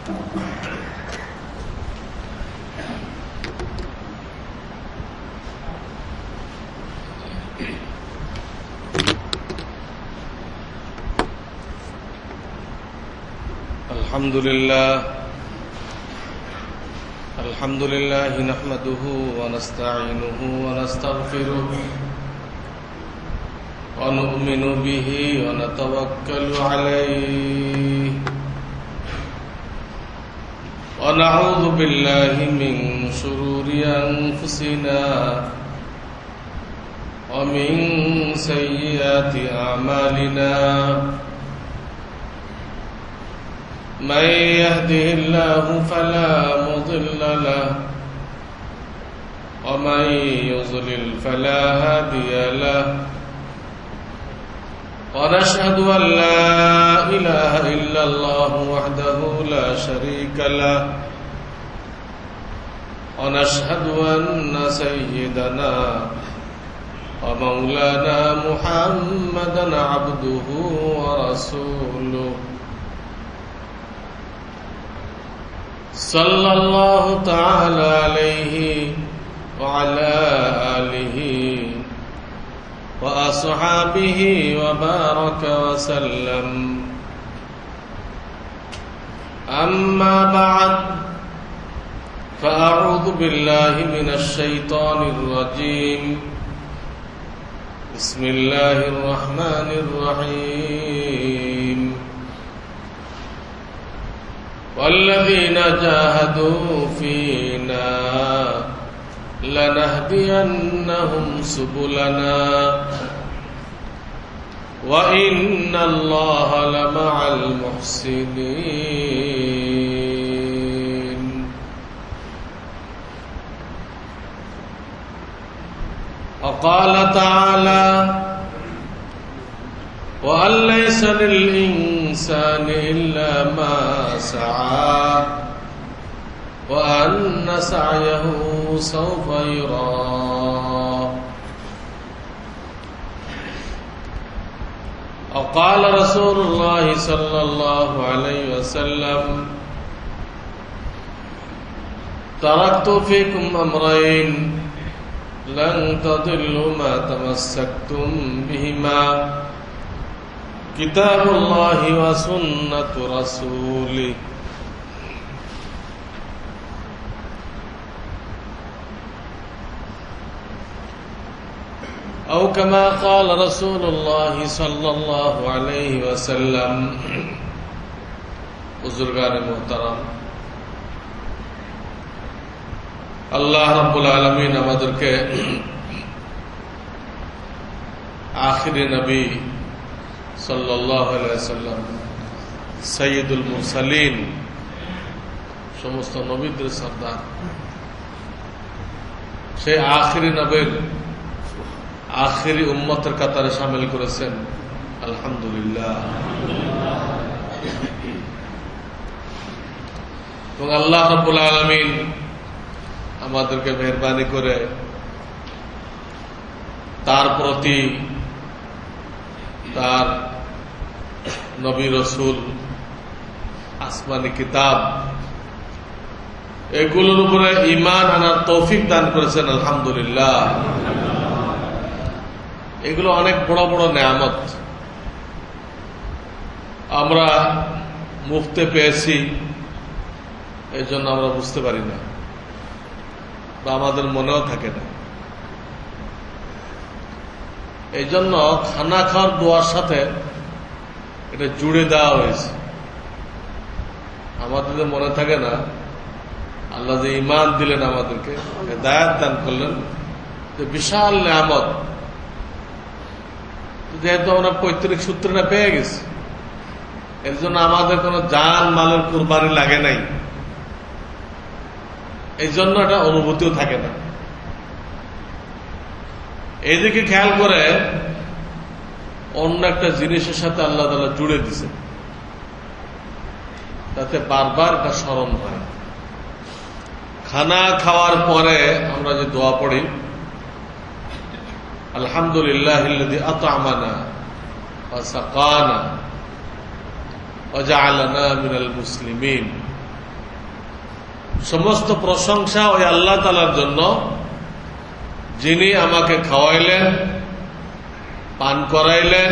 الحمد لله نحمده ونستعينه ونستغفره ونؤمن به ونتوكل عليه ونعوذ بالله من شرور أنفسنا ومن سيئات أعمالنا من يهده الله فلا مضل له ومن يضلل فلا هادي له ونشهد أن لا إله إلا الله وحده لا شريك له ونشهد أن سيدنا ومولانا محمدا عبده ورسوله صلى الله تعالى عليه وعلى آله وأصحابه وبارك وسلم أما بعد فأعوذ بالله من الشيطان الرجيم بسم الله الرحمن الرحيم والذين جاهدوا فينا لنهدينهم سبلنا وإن الله لمع المحسنين. وقال تعالى وأن ليس للإنسان إلا ما سعى وأن سعيه سوف يرى. وقال رسول الله صلى الله عليه وسلم تركت فيكم أمرين لن تضلوا ما تمسكتم بهما كتاب الله وسنة رسوله. أو كما قال رسول الله صلى الله عليه وسلم. বুজুর্গান মুহতারাম, আল্লাহ রাব্বুল আলামিন আমাদেরকে আখিরি নবী সাল্লাল্লাহু আলাইহি ওয়াসাল্লাম সাইয়্যিদুল মুরসালিন, সমস্ত নবীদের সর্দার, সেই আখিরি নবীর আখিরি উম্মতের কাতারে শামিল করেছেন। আলহামদুলিল্লাহ। এবং আল্লাহ রাব্বুল আলামিন আমাদেরকে মেহেরবানি করে তার প্রতি, তার নবী রসুল, আসমানি কিতাব, এগুলোর উপরে ঈমান আনার তৌফিক দান করেছেন। আলহামদুলিল্লাহ। এগুলো অনেক বড় বড় নেয়ামত। আমরা মুফতে পেয়েছি, এই জন্য আমরা বুঝতে পারি না বা আমাদের মনেও থাকে না। এই জন্য খানা খাওয়ার দোয়ার সাথে এটা জুড়ে দেওয়া হয়েছে। আমাদের মনে থাকে না, আল্লাহ যে ঈমান দিলেন, আমাদেরকে হেদায়েত দান করলেন, যে বিশাল নেয়ামত, যেহেতু আমরা পৈতৃক সূত্রটা পেয়ে গেছি, এর জন্য আমাদের কোনো জান মালের কুরবানি লাগে নাই, এই জন্য এটা অনুভূতিও থাকে না। এইদিকে খেয়াল করে অন্য একটা জিনিসের সাথে আল্লাহ তাআলা জুড়ে দিছে, তাতে বারবার এটা স্মরণ হয়। খানা খাওয়ার পরে আমরা যে দোয়া পড়ি, আলহামদুলিল্লাহিল্লাযী আত'আমানা ওয়া সাকানা ওয়া জা'আলানা মিনাল মুসলিমিন, সমস্ত প্রশংসা ওই আল্লাহ তাআলার জন্য, যিনি আমাকে খাওয়াইলেন, পান করাইলেন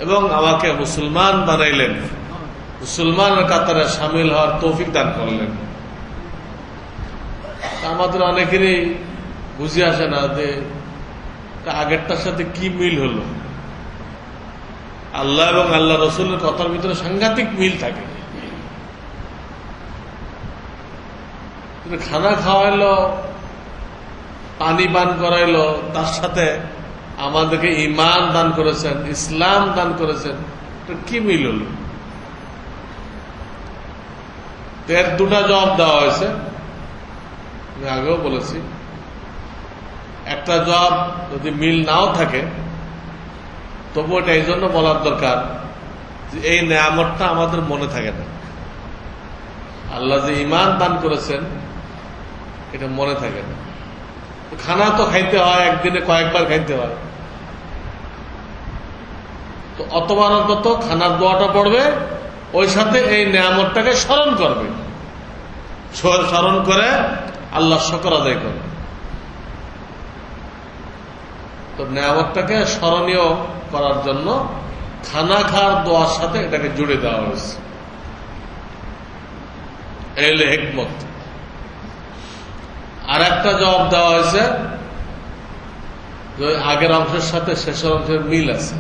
এবং আমাকে মুসলমান বানাইলেন, মুসলমানের কাতারে সামিল হওয়ার তৌফিক দান করলেন। আমাদের অনেকেরই বুঝে আসে না যে আগেরটার সাথে কি মিল হলো। আল্লাহ এবং আল্লাহ রসুলের কথার ভিতরে সাংঘাতিক মিল থাকে। খানা খাওয়াইলো, পানি পান করাইলো, তার সাথে আমাদেরকে ঈমান দান করেছেন, ইসলাম দান করেছেন, কি মিল হল? এর দুটা জবাব দেওয়া হয়েছে, আমি আগেও বলেছি। একটা জবাব যদি মিল নাও থাকে তবু এটা এই জন্য বলার দরকার যে এই নেয়ামতটা আমাদের মনে থাকে না। আল্লাহ যে ঈমান দান করেছেন এটা মনে থাকে না। খানা তো খাইতে হয়, একদিনে কয়েকবার খাইতে হয়, তো অতবার অন্তত খানার দোয়াটা পড়বে, ওই সাথে এই নেয়ামতটাকে স্মরণ করবে, স্মরণ করে আল্লাহ শুকর আদায় করবে। তো নেয়ামতটাকে স্মরণীয় করার জন্য খানা খাওয়ার দোয়ার সাথে এটাকে জুড়ে দেওয়া হয়েছে। এই হলো হিকমত। আর একটা জবাব দেওয়া হয়েছে যে আগের অংশের সাথে শেষের অংশের মিল আছে।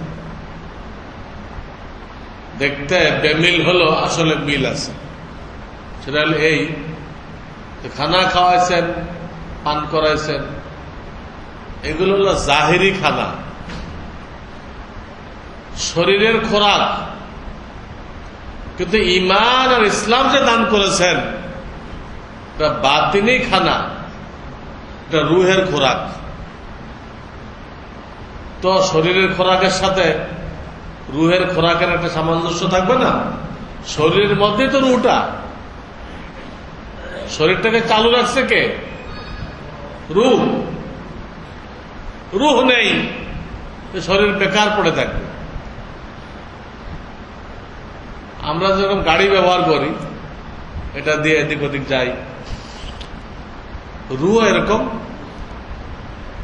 দেখতে বেমিল হলো, আসলে মিল আছে। সেটা হলো এই যে খানা খাওয়াইছেন, পান করাইছেন, এগুলো হলো জাহিরি খানা, শরীরের খোরাক। কিন্তু ঈমান আর ইসলাম যে দান করেছেন এটা বাতিনি খানা, এটা রুহের খোরাক। তো শরীরের খোরাকের সাথে রুহের খোরাকের একটা সামঞ্জস্য থাকবে না? শরীরের মধ্যেই তো রুহটা, শরীরটাকে চালু রাখছে কে? রুহ। রুহ নেই, শরীর বেকার পড়ে থাকবে। আমরা যেরকম গাড়ি ব্যবহার করি, এটা দিয়ে এদিক ওদিক যাই, রুহ এরকম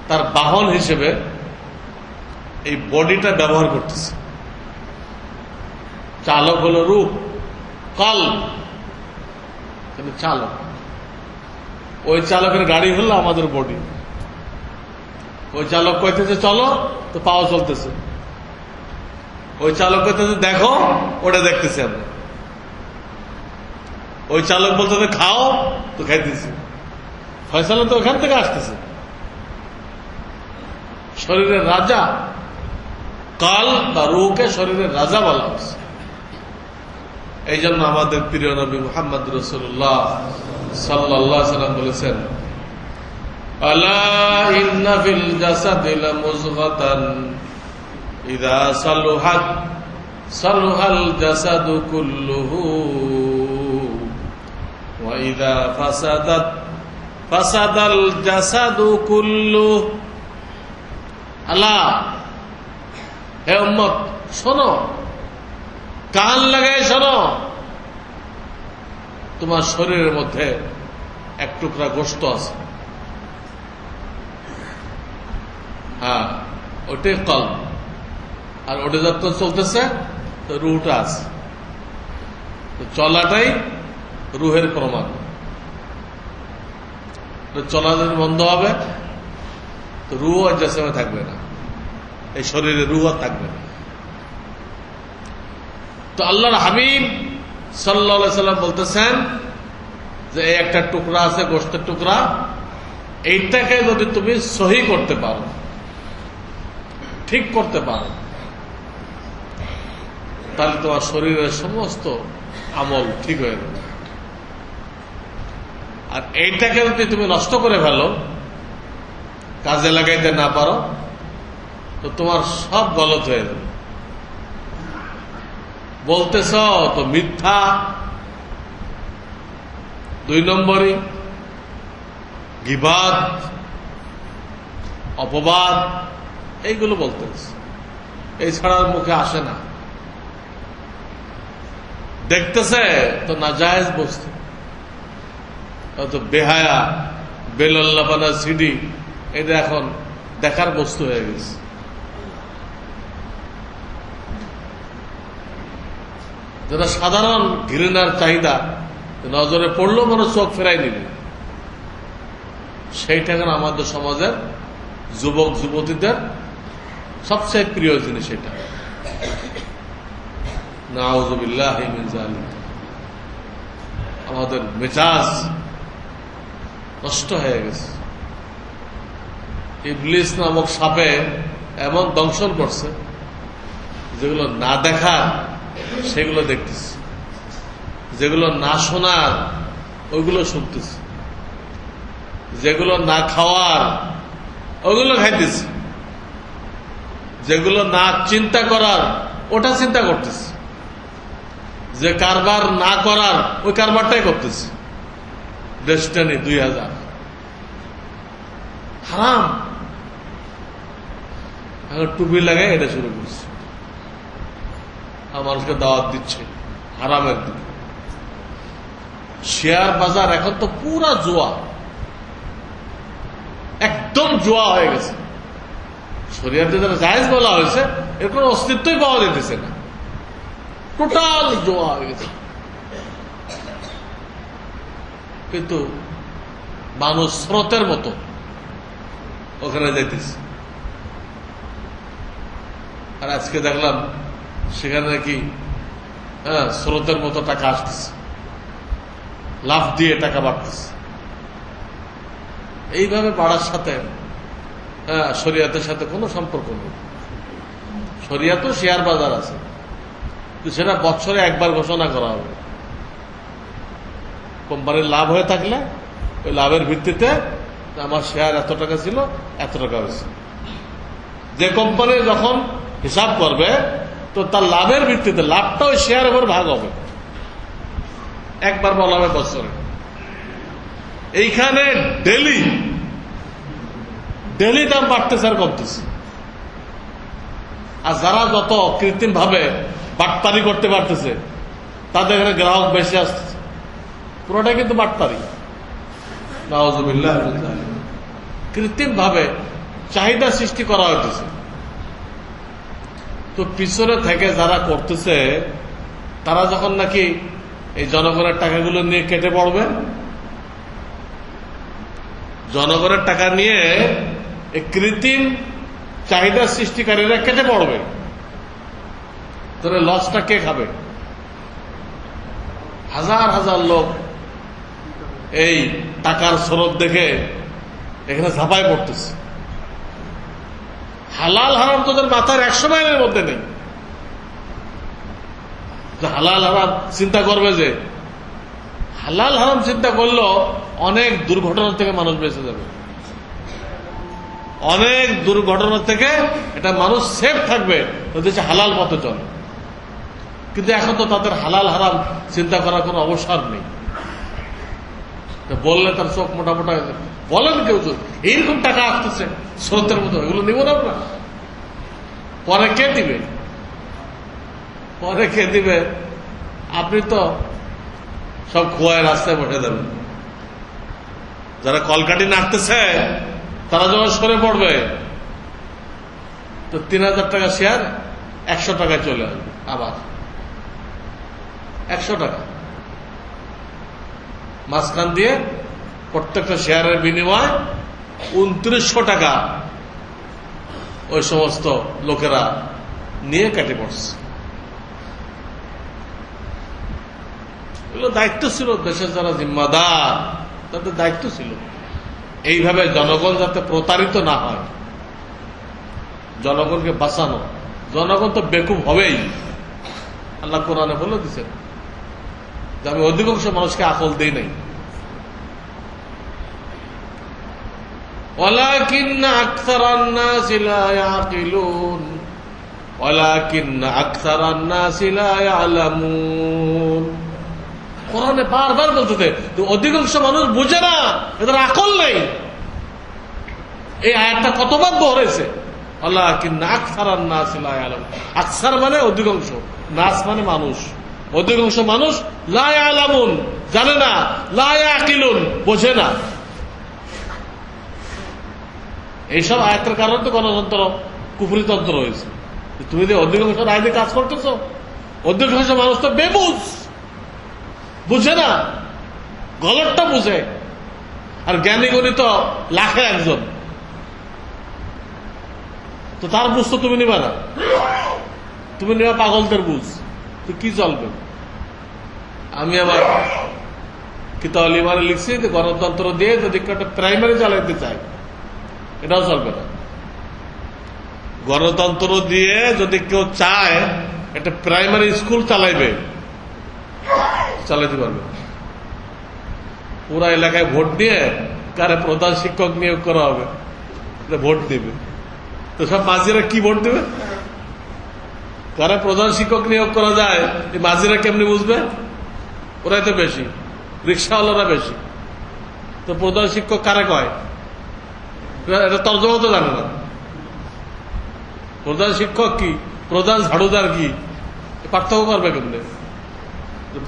তার বাহন হিসেবে এই বডিটা ব্যবহার করতেছে। চালক হলো রুহ, কল চালক। ওই চালকের গাড়ি হলো আমাদের বডি। ওই চালক কইতেছে চলো, তো পাওয়া চলতেছে। ওই চালক কইতেছে দেখো, ওটা দেখতেছি আমরা। ওই চালক বলতেছে খাও, তো খাইতেছি। ফয়সালা তো ওখান থেকে আসতেছে। শরীরের রাজা কাল বা রুহকে শরীরের রাজা বলা হচ্ছে। এই জন্য আমাদের প্রিয় নবী মুহাম্মদ রাসূলুল্লাহ সাল্লাল্লাহু আলাইহি ওয়াসাল্লাম বলেছেন, আলা ইন্না ফিল জাসাদি লামুযগাতান ইযা সালুহাত সালুহাল জাসাদু কুল্লুহু ওয়া ইযা ফাসাদাত ফাসাদাল জাসাদু কুল্লুহু। আলা, হে উম্মত শোনো, কান লাগাই শোনো, তোমার শরীরের মধ্যে এক টুকরা গোশত আছে। হ্যাঁ, ওটাই কল। আর ওটা যত চলতেছে তো রুহটা আছে। তো চলাটাই রুহের প্রমাণ। চলা যদি বন্ধ হবে তো রুহ আর জাসমে থাকবে না, এই শরীরে রুহ আর থাকবে না। তো আল্লাহর হাবিব সাল্লাল্লাহু আলাইহি সাল্লাম বলতেছেন যে এই একটা টুকরা আছে, গোশতের টুকরা, এইটাকে যদি তুমি সহি করতে পারো, ঠিক করতে পারো, তাহলে তোমার শরীরের সমস্ত আমল ঠিক হয়ে যাবে। আর এইটাকে যদি তুমি নষ্ট করে ফেলো, কাজে লাগাইতে না পারো, তো তোমার সব গলত হয়ে যাবে। বলতেছ তো মিথ্যা, 2 নম্বরই গীবাত, অপবাদ, এইগুলো বলতেছ। এই ছাড়ার মুখে আসে না। দেখতেছে তো নাজায়েজ বস্তু, অত বেহায়া বেলল্লাপানা সিডি এটা এখন দেখার বস্তু হয়ে গেছে। যারা সাধারণ ঘৃণার চাহিদা নজরে পড়লেও মনে চোখ ফেরাই নিবে, সেইটা এখন আমাদের সমাজের যুবক যুবতীদের সবচেয়ে প্রিয় জিনিস। এটা নাউযুবিল্লাহ মিন যালিক। আমাদের মেজাজ নষ্ট হয়ে গেছে। ইবলিস নামক সাপে এমন দংশন করছে, যেগুলো না দেখার সেগুলো দেখতেছি, যেগুলো না শোনার ওইগুলো শুনতেছি, যেগুলো না খাওয়ার ওগুলো খাইতেছি, যেগুলো না চিন্তা করার ওটা চিন্তা করতেছি, যে কারবার না করার ওই কারবারটাই করতেছি। ডেস্টিনি 2000 হারাম। এখন টুপি লাগাই এটা শুরু করছে, আর মানুষকে দাওয়াত দিচ্ছে হারামের দিকে। শেয়ার বাজার এখন তো পুরা জুয়া, একদম জুয়া হয়ে গেছে। শরিয়াতে যারা জায়েজ বলা হয়েছে এর কোনো অস্তিত্বই পাওয়া যেতেছে না, টোটাল জুয়া হয়ে গেছে। কিন্তু মানুষ স্রোতের মতো ওখানে যাইতেছে। আর আজকে দেখলাম সেখানে নাকি স্রোতের মতো টাকা আসতেছে, লাফ দিয়ে টাকা বাড়তেছে। এইভাবে বাড়ার সাথে শরিয়াতের সাথে কোনো সম্পর্ক নেই। শরিয়াতেও শেয়ার বাজার আছে, সেটা বছরে একবার ঘোষণা করা হবে। কোম্পানির লাভ হয়ে থাকলে ওই লাভের ভিত্তিতে আমার শেয়ার এত টাকা ছিল, এত টাকা হয়েছে। যে কোম্পানি যখন হিসাব করবে তো তার লাভের ভিত্তিতে লাভটা ওই শেয়ারের উপর ভাগ হবে, একবার বলা হবে বছরে। এইখানে ডেলি ডেলি দাম বাড়তেছে আর কমতেছে। আর যারা যত কৃত্রিম ভাবে বাটপারি করতে পারতেছে তাদের এখানে গ্রাহক বেশি আসতেছে, পুরোটাই কিন্তু বাটপারি। নাউযুবিল্লাহ। কৃত্রিম ভাবে চাহিদা সৃষ্টি করা হইতেছে। তো পিছনে থেকে যারা করতেছে তারা যখন নাকি এই জনগণের টাকাগুলো নিয়ে কেটে পড়বে, জনগণের টাকা নিয়ে এই কৃত্রিম চাহিদা সৃষ্টিকারীরা কেটে পড়বে, তাহলে লসটা কে খাবে? হাজার হাজার লোক এই টাকার স্রোত দেখে এখানে ঝাঁপায় পড়তেছে। হালাল হারাম তোদের মাথার 100 মাইলের মধ্যে নেই। হালাল হারাম চিন্তা করবে, যে হালাল হারাম চিন্তা করলেও অনেক দুর্ঘটনা থেকে মানুষ বেঁচে যাবে, অনেক দুর্ঘটনা থেকে এটা মানুষ সেফ থাকবে যদি হালাল পথে চলে। কিন্তু এখন তো তাদের হালাল হারাম চিন্তা করার কোনো অবসর নেই। বললে তার চোখ মোটা মোটা হয়ে যাবে। বলেন কেউ তো এইরকম টাকা আসতেছে স্রোতের মতো, এগুলো নিব না আমরা, পরে কে দিবে? পরে কে দিবে? আপনি তো সব খোয়ায় রাস্তায় বসে দেবেন। যারা কলকাঠি নাড়তেছে তারা যখন সরে পড়বে তো 3000 টাকা শেয়ার 100 টাকায় চলে আসবে, আবার 100 টাকা মাঝখান দিয়ে প্রত্যেকটা শেয়ারের বিনিময় 2900 টাকা ওই সমস্ত লোকেরা নিয়ে কেটে পড়ছে। এগুলো দায়িত্ব ছিল দেশের যারা জিম্মাদার, তাদের দায়িত্ব ছিল এইভাবে জনগণ যাতে প্রতারিত না হয়, জনগণকে বাঁচানো। জনগণ তো বেকুব হবেই, আল্লাহ কোরআনে বলে দিচ্ছেন যে আমি অধিকাংশ মানুষকে আকল দেই নাই। ওয়ালাকিন্না আকসারান নাসি লা ইয়াকিলুন ওয়ালাকিন্না আকসারান নাসি লা ইয়ালামুন। কোরআনে বারবার বলতেছে অধিকাংশ মানুষ বুঝে না, এদের আকল নেই। এই আয়াতটা কতবার দোহরেছে, ওয়ালাকিন্না আকসারান নাসি লা ইয়ালামুন। আকসার মানে অধিকাংশ, নাস মানে মানুষ, অধিকাংশ মানুষ লা ইয়ালামুন, জানে না, লা ইয়াকিলুন, বোঝে না। এইসব আয়াতের কারণে তো গণতন্ত্র কুফরিতন্ত্র হয়েছে। তুমি যে অধিকাংশ রায় দিয়ে কাজ করতেছ, অধিকাংশ মানুষ তো বেবুঝ, বুঝে না, গলতটা বুঝে। আর জ্ঞানী গুণী তো লাখে একজন, তো তার বুঝ তো তুমি নিবা না, তুমি নিবা পাগলদের বুঝ, তো কি চলবে? আমি আমার কিতাব লিমানে লিখছি যে গণতন্ত্র দিয়ে যদি একটা প্রাইমারি চালাইতে চাই, এটাও চলবে না। গণতন্ত্র দিয়ে যদি কেউ চায় একটা প্রাইমারি স্কুল চালাইবে, চালাইতে পারবে। পুরা এলাকায় ভোট দিয়ে কারে প্রধান শিক্ষক নিয়োগ করা হবে, ভোট দিবে, তো সব মাঝিরা কি ভোট দেবে? কারে প্রধান শিক্ষক নিয়োগ করা যায় এই মাঝিরা কেমনি বুঝবে? ওরাই তো বেশি, রিক্সাওয়ালারা বেশি, তো প্রধান শিক্ষক কারে কয়? এটা তর্জমা তো জানে না। প্রধান শিক্ষক কি, প্রধান ঝাড়ুদার কি, পার্থক্য করবে কেমনে?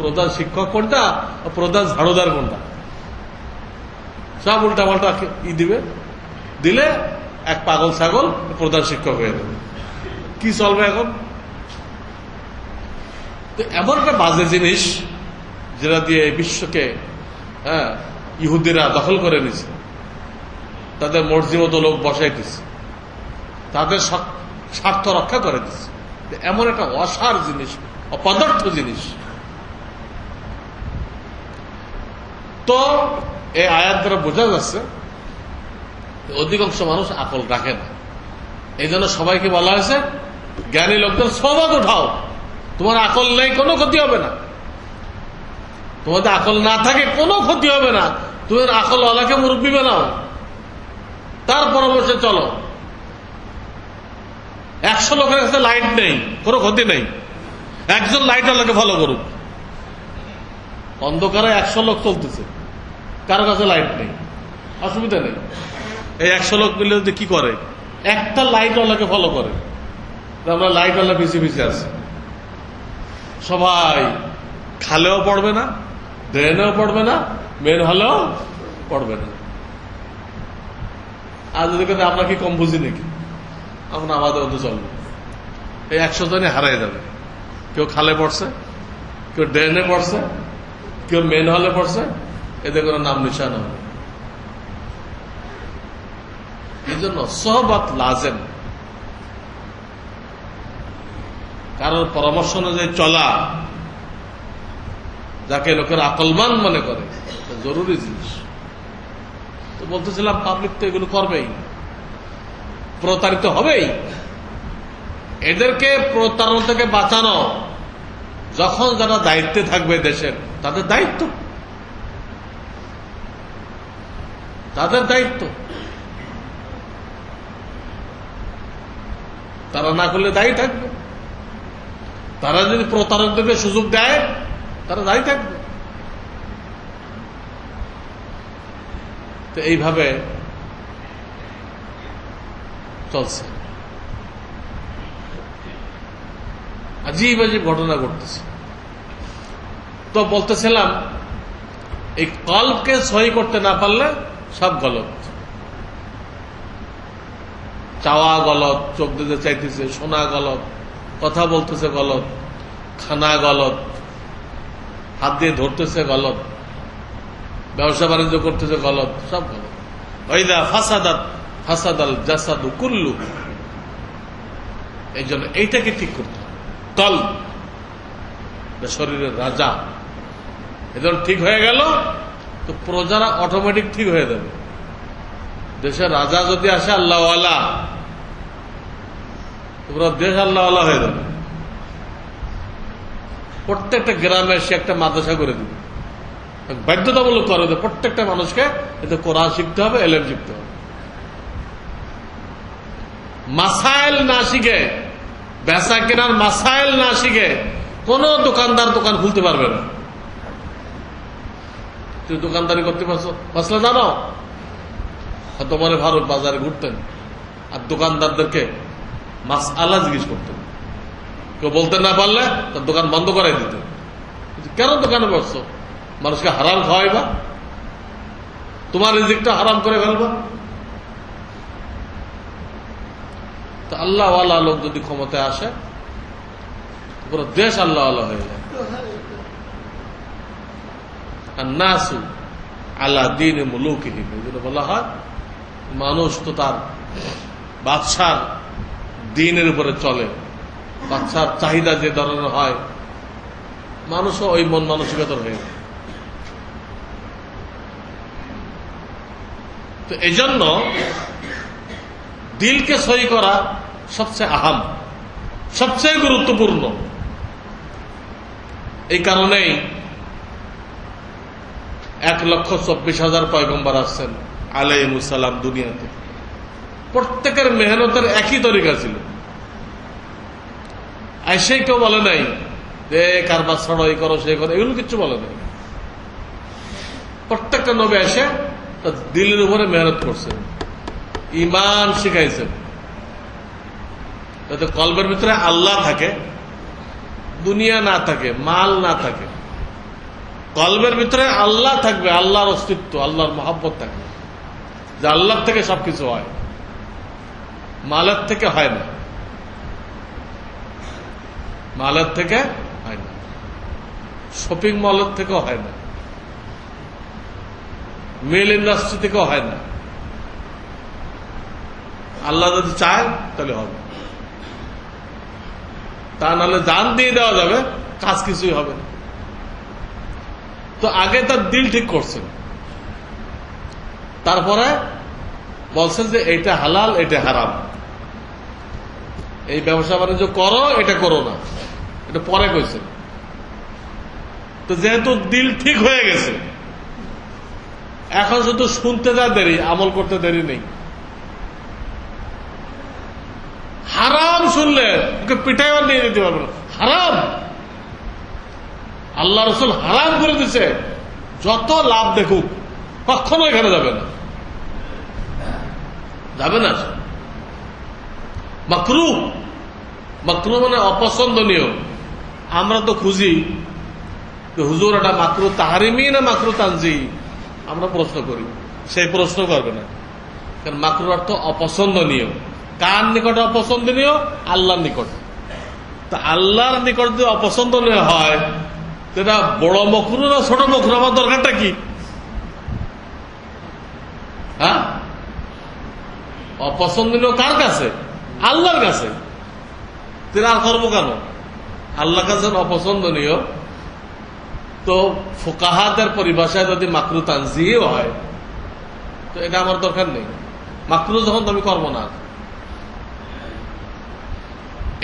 প্রধান শিক্ষক কোনটা, প্রধান ঝাড়ুদার কোনটা? সব উল্টা পাল্টা দিবে, দিলে এক পাগল ছাগল প্রধান শিক্ষক হয়ে যাবে। কি চলবে এখন? তো এমন একটা বাজে জিনিস যেটা দিয়ে বিশ্বকে ইহুদিরা দখল করে নিছে, তাদের মর্জি মতো লোক বসাই দিচ্ছে, তাদের স্বার্থ রক্ষা করে দিচ্ছে। এমন একটা অসার জিনিস, অপদার্থ জিনিস। তো এই আয়াত দ্বারা বোঝা যাচ্ছে অধিকাংশ মানুষ আকল রাখে না। এই জন্য সবাইকে বলা হয়েছে জ্ঞানী লোকদের সওয়াত উঠাও, তোমার আকল নেই, কোনো ক্ষতি হবে না। তোমাদের আকল না থাকে কোনো ক্ষতি হবে না, তোমার আকল ওয়ালাকে মুরব্বী বানাও, তার পরামর্শে চলো। 100 লোকের কাছে লাইট নেই, কোনো ক্ষতি নেই, একজন লাইট ওয়ালাকে ফলো করুক। অন্ধকারে 100 লোক চলতেছে, কারো কাছে লাইট নেই, অসুবিধা নেই। এই 100 লোক মিলে যদি কি করে, একটা লাইট ওয়ালাকে ফলো করে, আমরা লাইট ওয়ালা পিছিয়ে পিছিয়ে আছি। সবাই খালেও পড়বে না, ড্রেনেও পড়বে না, মেন হলেও পড়বে না। আর যদি আমরা কি কম বুঝি নাকি? আমরা আমাদের মতো চলবো। এই 100 জনে হারাই যাবে। কেউ খালে পড়ছে, কেউ ড্রেনে পড়ছে, কেউ মেন হলে পড়ছে, এদের কোনো নাম নিশান হবে। এই জন্য সোহবত লাজেম, কারোর পরামর্শ অনুযায়ী চলা, যাকে লোকের আকলমান মনে করে, জরুরি জিনিস। তো বলতেছিলাম পাবলিক তো এগুলো করবেই, প্রতারিত হবেই। এদেরকে প্রতারণা থেকে বাঁচানো যখন যারা দায়িত্বে থাকবে দেশের, তাদের দায়িত্ব, তাদের দায়িত্ব। তারা না করলে দায়ী থাকবে। তারা যদি প্রতারকদেরকে সুযোগ দেয়, তারা দায়ী থাকবে। তো এইভাবে চলছে, আজীব আজীব ঘটনা ঘটতেছে। তো বলতেছিলাম এই কলবকে সহি করতে না পারলে সব গলত। চাওয়া গলত, চোখ দিতে চাইতেছে, শোনা গলত, কথা বলতেছে গলত, খানা গলত, হাত দিয়ে ধরতেছে গলত, ব্যবসা বাণিজ্য করতেছে গলত, সব গলত। ওয়াইদা ফাসাদাত ফাসাদাল জাসাদু কুল্লু। এই জন্য এইটাকে ঠিক করতে হবে। কল শরীরের রাজা, এদের ঠিক হয়ে গেল তো প্রজারা অটোমেটিক ঠিক হয়ে যাবে। দেশের রাজা যদি আসে আল্লাহওয়ালা, পুরো দেশ আল্লাহওয়ালা হয়ে যাবে। প্রত্যেকটা গ্রামে সে একটা মাদ্রাসা করে দিবে, বাধ্যতামূলক করে দেবে প্রত্যেকটা মানুষকে। এতে কোরআন শিখতে হবে, এলেম শিখতে হবে। মাসাইল না শিখে, বেচা কেনার মাসাইল না শিখে কোন দোকানদার দোকান খুলতে পারবে না। তুই দোকানদারি করতে পারছো, মাসলা জানো? তোমার ফারুক বাজারে ঘুরতেন আর দোকানদারদেরকে মাসআলা জিজ্ঞেস করতেন। কেউ বলতে না পারলে তার দোকান বন্ধ করাই দিতেন। কেন দোকানে বসছো? মানুষকে হারাম খাওয়াইবা, তোমার রিজিকটা হারাম করে ফেলবা। তো আল্লাহওয়ালা লোক যদি ক্ষমতায় আসে, পুরো দেশ আল্লাহওয়ালা হয়ে যায়। আর নাসু আল্লাহ দিন মুলুকিহিম, এগুলো বলা হয় মানুষ তো তার বাদশার দিনের উপরে চলে, বাদশার চাহিদা যে ধরনের হয়, মানুষও ওই মন মানসিকতার হয়ে যায়। তো এই জন্য দিলকে সহি করা সবচেয়ে আহাম, সবচেয়ে গুরুত্বপূর্ণ। এই কারণেই 1,24,000 পয়গম্বর আসছেন আলাইহিমুস সালাম দুনিয়াতে। প্রত্যেকের মেহনতের একই তরিকা ছিল। আইসেই কেউ বলে নাই যে কারবার ছড়ো, এই করো, সে করো, এগুলো কিচ্ছু বলে নাই। প্রত্যেকটা নবী এসে তার দিলের উপরে মেহনত করছেন, ইমান শিখাইছেন, যাতে কলবের ভিতরে আল্লাহ থাকে, দুনিয়া না থাকে, মাল না থাকে। কলবের ভিতরে আল্লাহ থাকবে, আল্লাহর অস্তিত্ব, আল্লাহর মহব্বত থাকবে, যে আল্লাহ থেকে সবকিছু হয়, মালের থেকে হয় না, মালের থেকে হয় না, শপিং মলের থেকেও হয় না, মিল ইন্ডাস্ট্রি থেকেও হয় না। আল্লাহ যদি চায় তাহলে হবে, তা নাহলে জান দিয়ে দেওয়া যাবে, কাজ কিছুই হবে না। তো আগে তার দিল ঠিক করছেন, তারপরে বলছেন যে এটা হালাল, এটা হারাম, এই ব্যবসা বাণিজ্য করো, এটা করো না, এটা পরে কইছেন। তো যেহেতু দিল ঠিক হয়ে গেছে, এখন শুধু শুনতে যা দেরি, আমল করতে দেরি নেই। হারাম শুনলে ওকে পিঠাইও নিয়ে যেতে পারবে না। হারাম, আল্লাহ রসুল হারাম করে দিছে, যত লাভ দেখুক কখনো এখানে যাবে না, যাবে না। মাকরু, মাকরু মানে অপছন্দনীয়। আমরা তো খুঁজি যে হুজুর এটা মাকরু তাহারিমি না মাকরু তানজি, আমরা প্রশ্ন করি, সেই প্রশ্ন করবে না। কারণ মাকরুর অর্থ অপছন্দনীয়। কার নিকটে অপছন্দনীয়? আল্লাহর নিকট। তা আল্লাহর নিকট যদি অপছন্দনীয় হয়, সেটা বড় মকরু না ছোট মকরু? আমার দরকারটা কি? হ্যাঁ, অপছন্দনীয় কার কাছে? আল্লাহর কাছে। তিনি আর করবো কেন? আল্লাহর কাছে অপছন্দনীয়। তো ফুকাহাদের পরিভাষায় যদি মাকরু তানজিও হয়, তো এটা আমার দরকার নেই। মাকরু যখন আমি করবো না,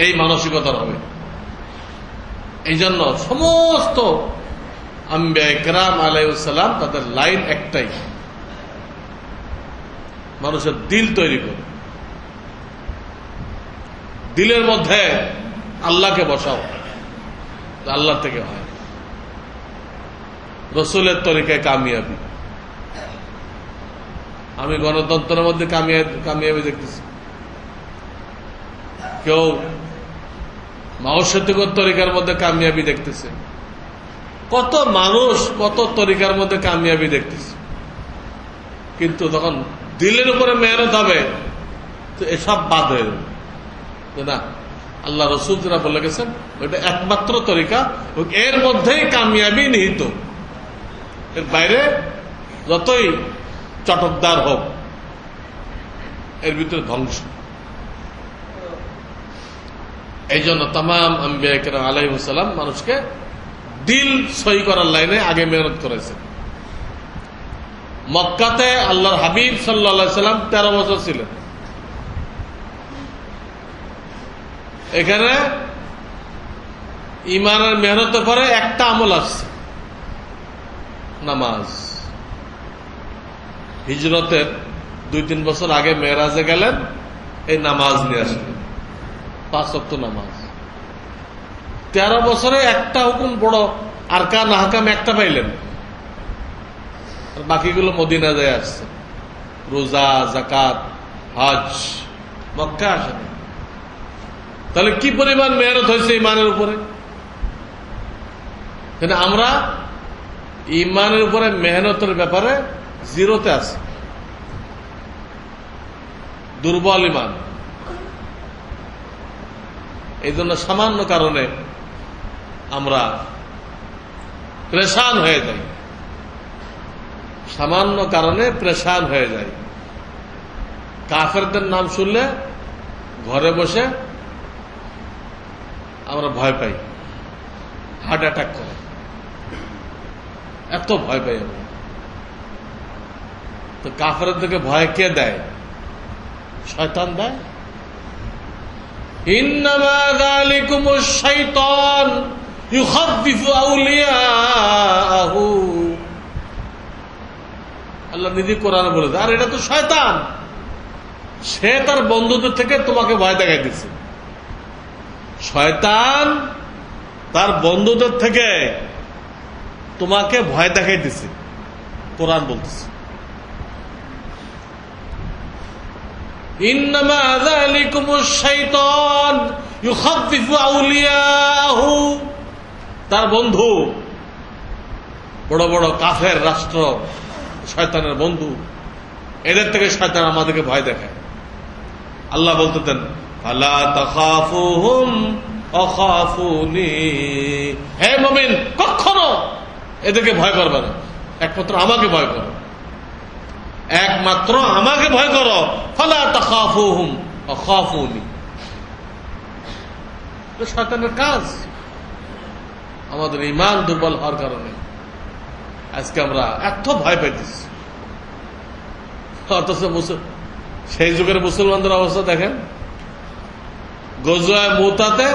এই মানসিকতার হবে। এই জন্য সমস্ত আম্বিয়া ইকরাম আলাইহিস সালাম তাদের লাইন একটাই, মানুষের দিল তৈরি করে, দিলের মধ্যে আল্লাহকে বসাও, আল্লাহ থেকে হয়। রসুলের তরিকায় কামিয়াবি। আমি গণতন্ত্রের মধ্যে কামিয়াবি দেখতেছি, কেউ মাওসেতিকর তরিকার মধ্যে কামিয়াবি দেখতেছে, কত মানুষ কত তরিকার মধ্যে কামিয়াবি দেখতেছে। কিন্তু তখন দিলের উপরে মেহনত হবে, তো এসব বাদ হয়ে যাবে। না, আল্লাহ রসুল যারা বলে গেছেন ওইটা একমাত্র তরিকা, এর মধ্যেই কামিয়াবি নিহিত। এর বাইরে যতই চটকদার হোক, এর ভিতরে ধ্বংস। এই জন্য তামাম আম্বিয়া কিরাম আলাইহিস সালাম মানুষকে দিল সহি করার লাইনে আগে মেহনত করেছেন। মক্কাতে আল্লাহর হাবিব সাল্লাল্লাহু আলাইহি সাল্লাম 13 বছর ছিলেন। এখানে ইমানের মেহনতের পরে একটা আমল আসছে, নামাজ। হিজরতের 2-3 বছর আগে মেরাজে গেলেন, এই নামাজ নিয়ে আসলেন, 5 ওয়াক্ত নামাজ। 13 বছরে একটা হুকুম, বড় আরকান আহকাম একটা পাইলেন, আর বাকিগুলো মদিনা যায় আসছে। রোজা, যাকাত, হজ মক্কা আসেনি। তাহলে কি পরিমাণ মেহনত হয়েছে ইমানের উপরে? কিন্তু আমরা ইমানের উপরে মেহনতের ব্যাপারে জিরোতে আছি, দুর্বল ইমান। এই জন্য সামান্য কারণে আমরা প্রেশান হয়ে যাই, সামান্য কারণে প্রেশান হয়ে যাই। কাফেরদের নাম শুনলে ঘরে বসে আমরা ভয় পাই, হার্ট অ্যাটাক করে, এত ভয় পাই আমরা। তো কাফেরের দিকে ভয় কে দেয়? শয়তান দেয়। ইন্নামা যালিকুমুশ শাইতান ইউখাফফিফু আউলিয়াহু। আল্লাহ নিজে কোরআনে বলেছে, আর এটা তো শয়তান, সে তার বন্ধুদের থেকে তোমাকে ভয় দেখাই দিচ্ছে। শয়তান তার বন্ধুদের থেকে তোমাকে ভয় দেখাই দিচ্ছে, কোরআন বলতেছে। ইন্নামা যালিকুমুশ শাইতান ইউখাফফিফু আউলিয়াহু। তার বন্ধু বড় বড় কাফের রাষ্ট্র, শয়তানের বন্ধু, এদের থেকে শয়তান আমাদেরকে ভয় দেখায়। আল্লাহ বলতেন, ফালা তাখাফুহুম ওয়াখাফুনি। হে মুমিন, কখনো এদেরকে ভয় করবে না, একমাত্র আমাকে ভয় করো, একমাত্র আমাকে ভয় করো। ফালা তাখাফুহুম ওয়াখাফুনি। শয়তানের কাজ। আমাদের ঈমান দুর্বল হওয়ার কারণে আজকে আমরা এত ভয় পাইতেছি। অথচ সেই যুগের মুসলমানদের অবস্থা দেখেন, গজওয়ায়ে মুতাতে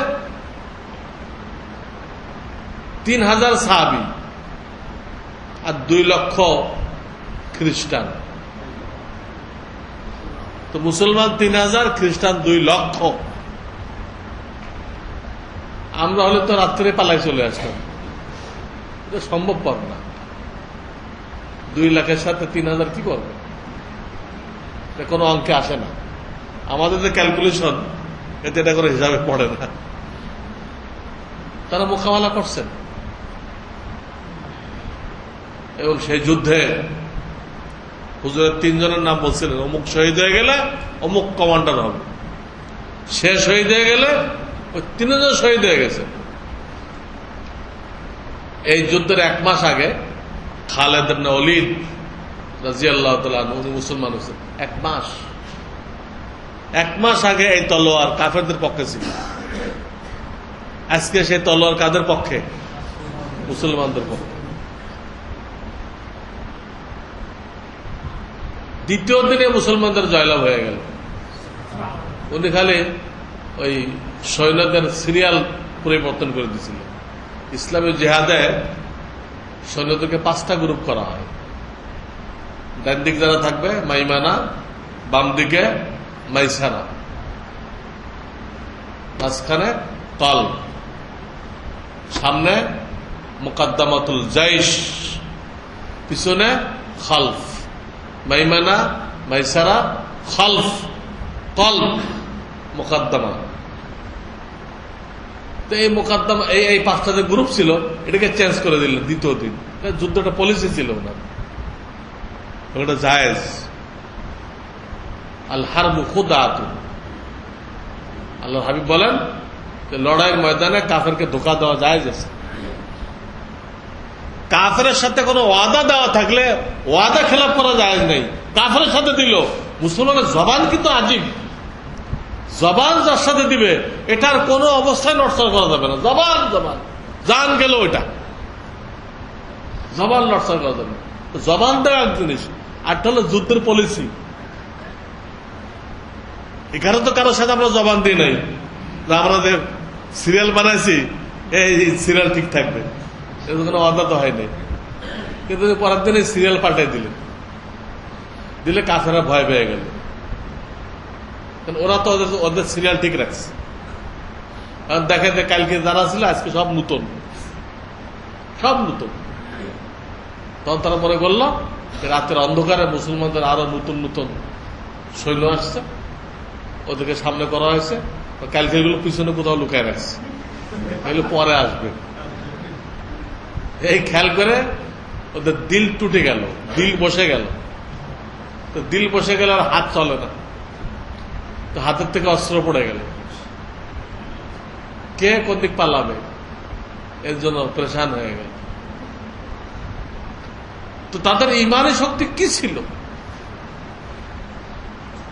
3000 সাহাবী আর 2 লক্ষ খ্রিস্টান। তো মুসলমান 3000, খ্রিস্টান 2 লক্ষ। আমরা হলে তো রাত্রে পালাই চলে আসতাম, এটা সম্ভবপর না। 2 লাখের সাথে 3000 কি করবে? কোনো অঙ্কে আসে না। আমাদের যে ক্যালকুলেশন, এতে এটা করে হিসাবে পড়ে না। তারা মোকাবেলা করছেন এবং সেই যুদ্ধে হুজুরের 3 জনের নাম বলছিলেন, অমুক শহীদ হয়ে গেলে অমুক কমান্ডার হবে, সে শহীদ হয়ে গেলে ওই 3 জন শহীদ হয়ে গেছে। এই যুদ্ধের 1 মাস আগে খালেদ ইবনে ওলীদ রাদিয়াল্লাহু তাআলা আনহু, উনি মুসলমান হয়েছেন 1 মাস আগে এই তলোয়ার কাফেরদের পক্ষে ছিল। আজকে সেই তলোয়ার কাদের পক্ষে? মুসলমানদের পক্ষে। দ্বিতীয় দিনে মুসলমানদের জয়লাভ হয়ে গেল। উনি খালি ওই সৈন্যদের সিরিয়াল পরিবর্তন করে দিয়েছিল। ইসলামী জিহাদে সৈন্যদেরকে 5টা গ্রুপ করা হয়। ডান দিক যারা থাকবে মাইমানা, বাম দিকে মাইসারা, মাঝখানে তল, সামনে মুকাদ্দামাতুল জাইশ, পিছনে খালফ। মাইমানা, মাইসারা, খালফ, তল, মুকাদ্দামা। তো এই মুকাদ্দামা, এই 5টা যে গ্রুপ ছিল, এটাকে চেঞ্জ করে দিলেন দ্বিতীয় দিন। যুদ্ধটা পলিসি ছিল না, ওটা জায়েজ। আল হারবু খুদাতু। আল্লাহর হাবিব বলেন যে লড়াইয়ের ময়দানে কাফেরকে ধোঁকা দেওয়া জায়েজ আছে। কাফেরের সাথে কোনো ওয়াদা দেওয়া থাকলে ওয়াদা খেলাপ করা জায়েজ নেই। কাফেরের সাথে দিল, মুসলমানের জবান কিন্তু আজীব। জবান যার সাথে দিবে এটার কোনো অবস্থায় নড়চড় করা যাবে না। জবান জবান জান গেল, ওইটা জবান নড়চড় করা যাবে না। জবান দেওয়া এক জিনিস, আরটা হলো যুদ্ধের পলিসি। এখানে তো কারোর সাথে আমরা জবান দিই নাই, আমরা যে সিরিয়াল বানাইছি এই সিরিয়াল ঠিক থাকবে, এর কোনো অর্ডার তো হয়নি। কিন্তু পরের দিন এই সিরিয়াল পাল্টাই দিলে কাফেররা ভয় পেয়ে গেল। ওরা তো ওদের সিরিয়াল ঠিক রাখছে। কারণ দেখে যে কালকে যারা ছিল আজকে সব নতুন, সব নতুন। তখন তারা মনে করলো রাতের অন্ধকারে মুসলমানদের আরো নতুন নতুন সৈন্য আসছে, ওদেরকে সামনে করা হয়েছে। কালকে এগুলো পিছনে কোথাও লুকায় রাখছে, এগুলো পরে আসবে। এই খেয়াল করে ওদের দিল টুটে গেল, দিল বসে গেল। তো দিল বসে গেল আর হাত চলে না, তো হাতের থেকে অস্ত্র পড়ে গেল। কে কোন দিক পালাবে, এর জন্য পরেশান হয়ে গেল। তো তাদের ইমানি শক্তি কি ছিল,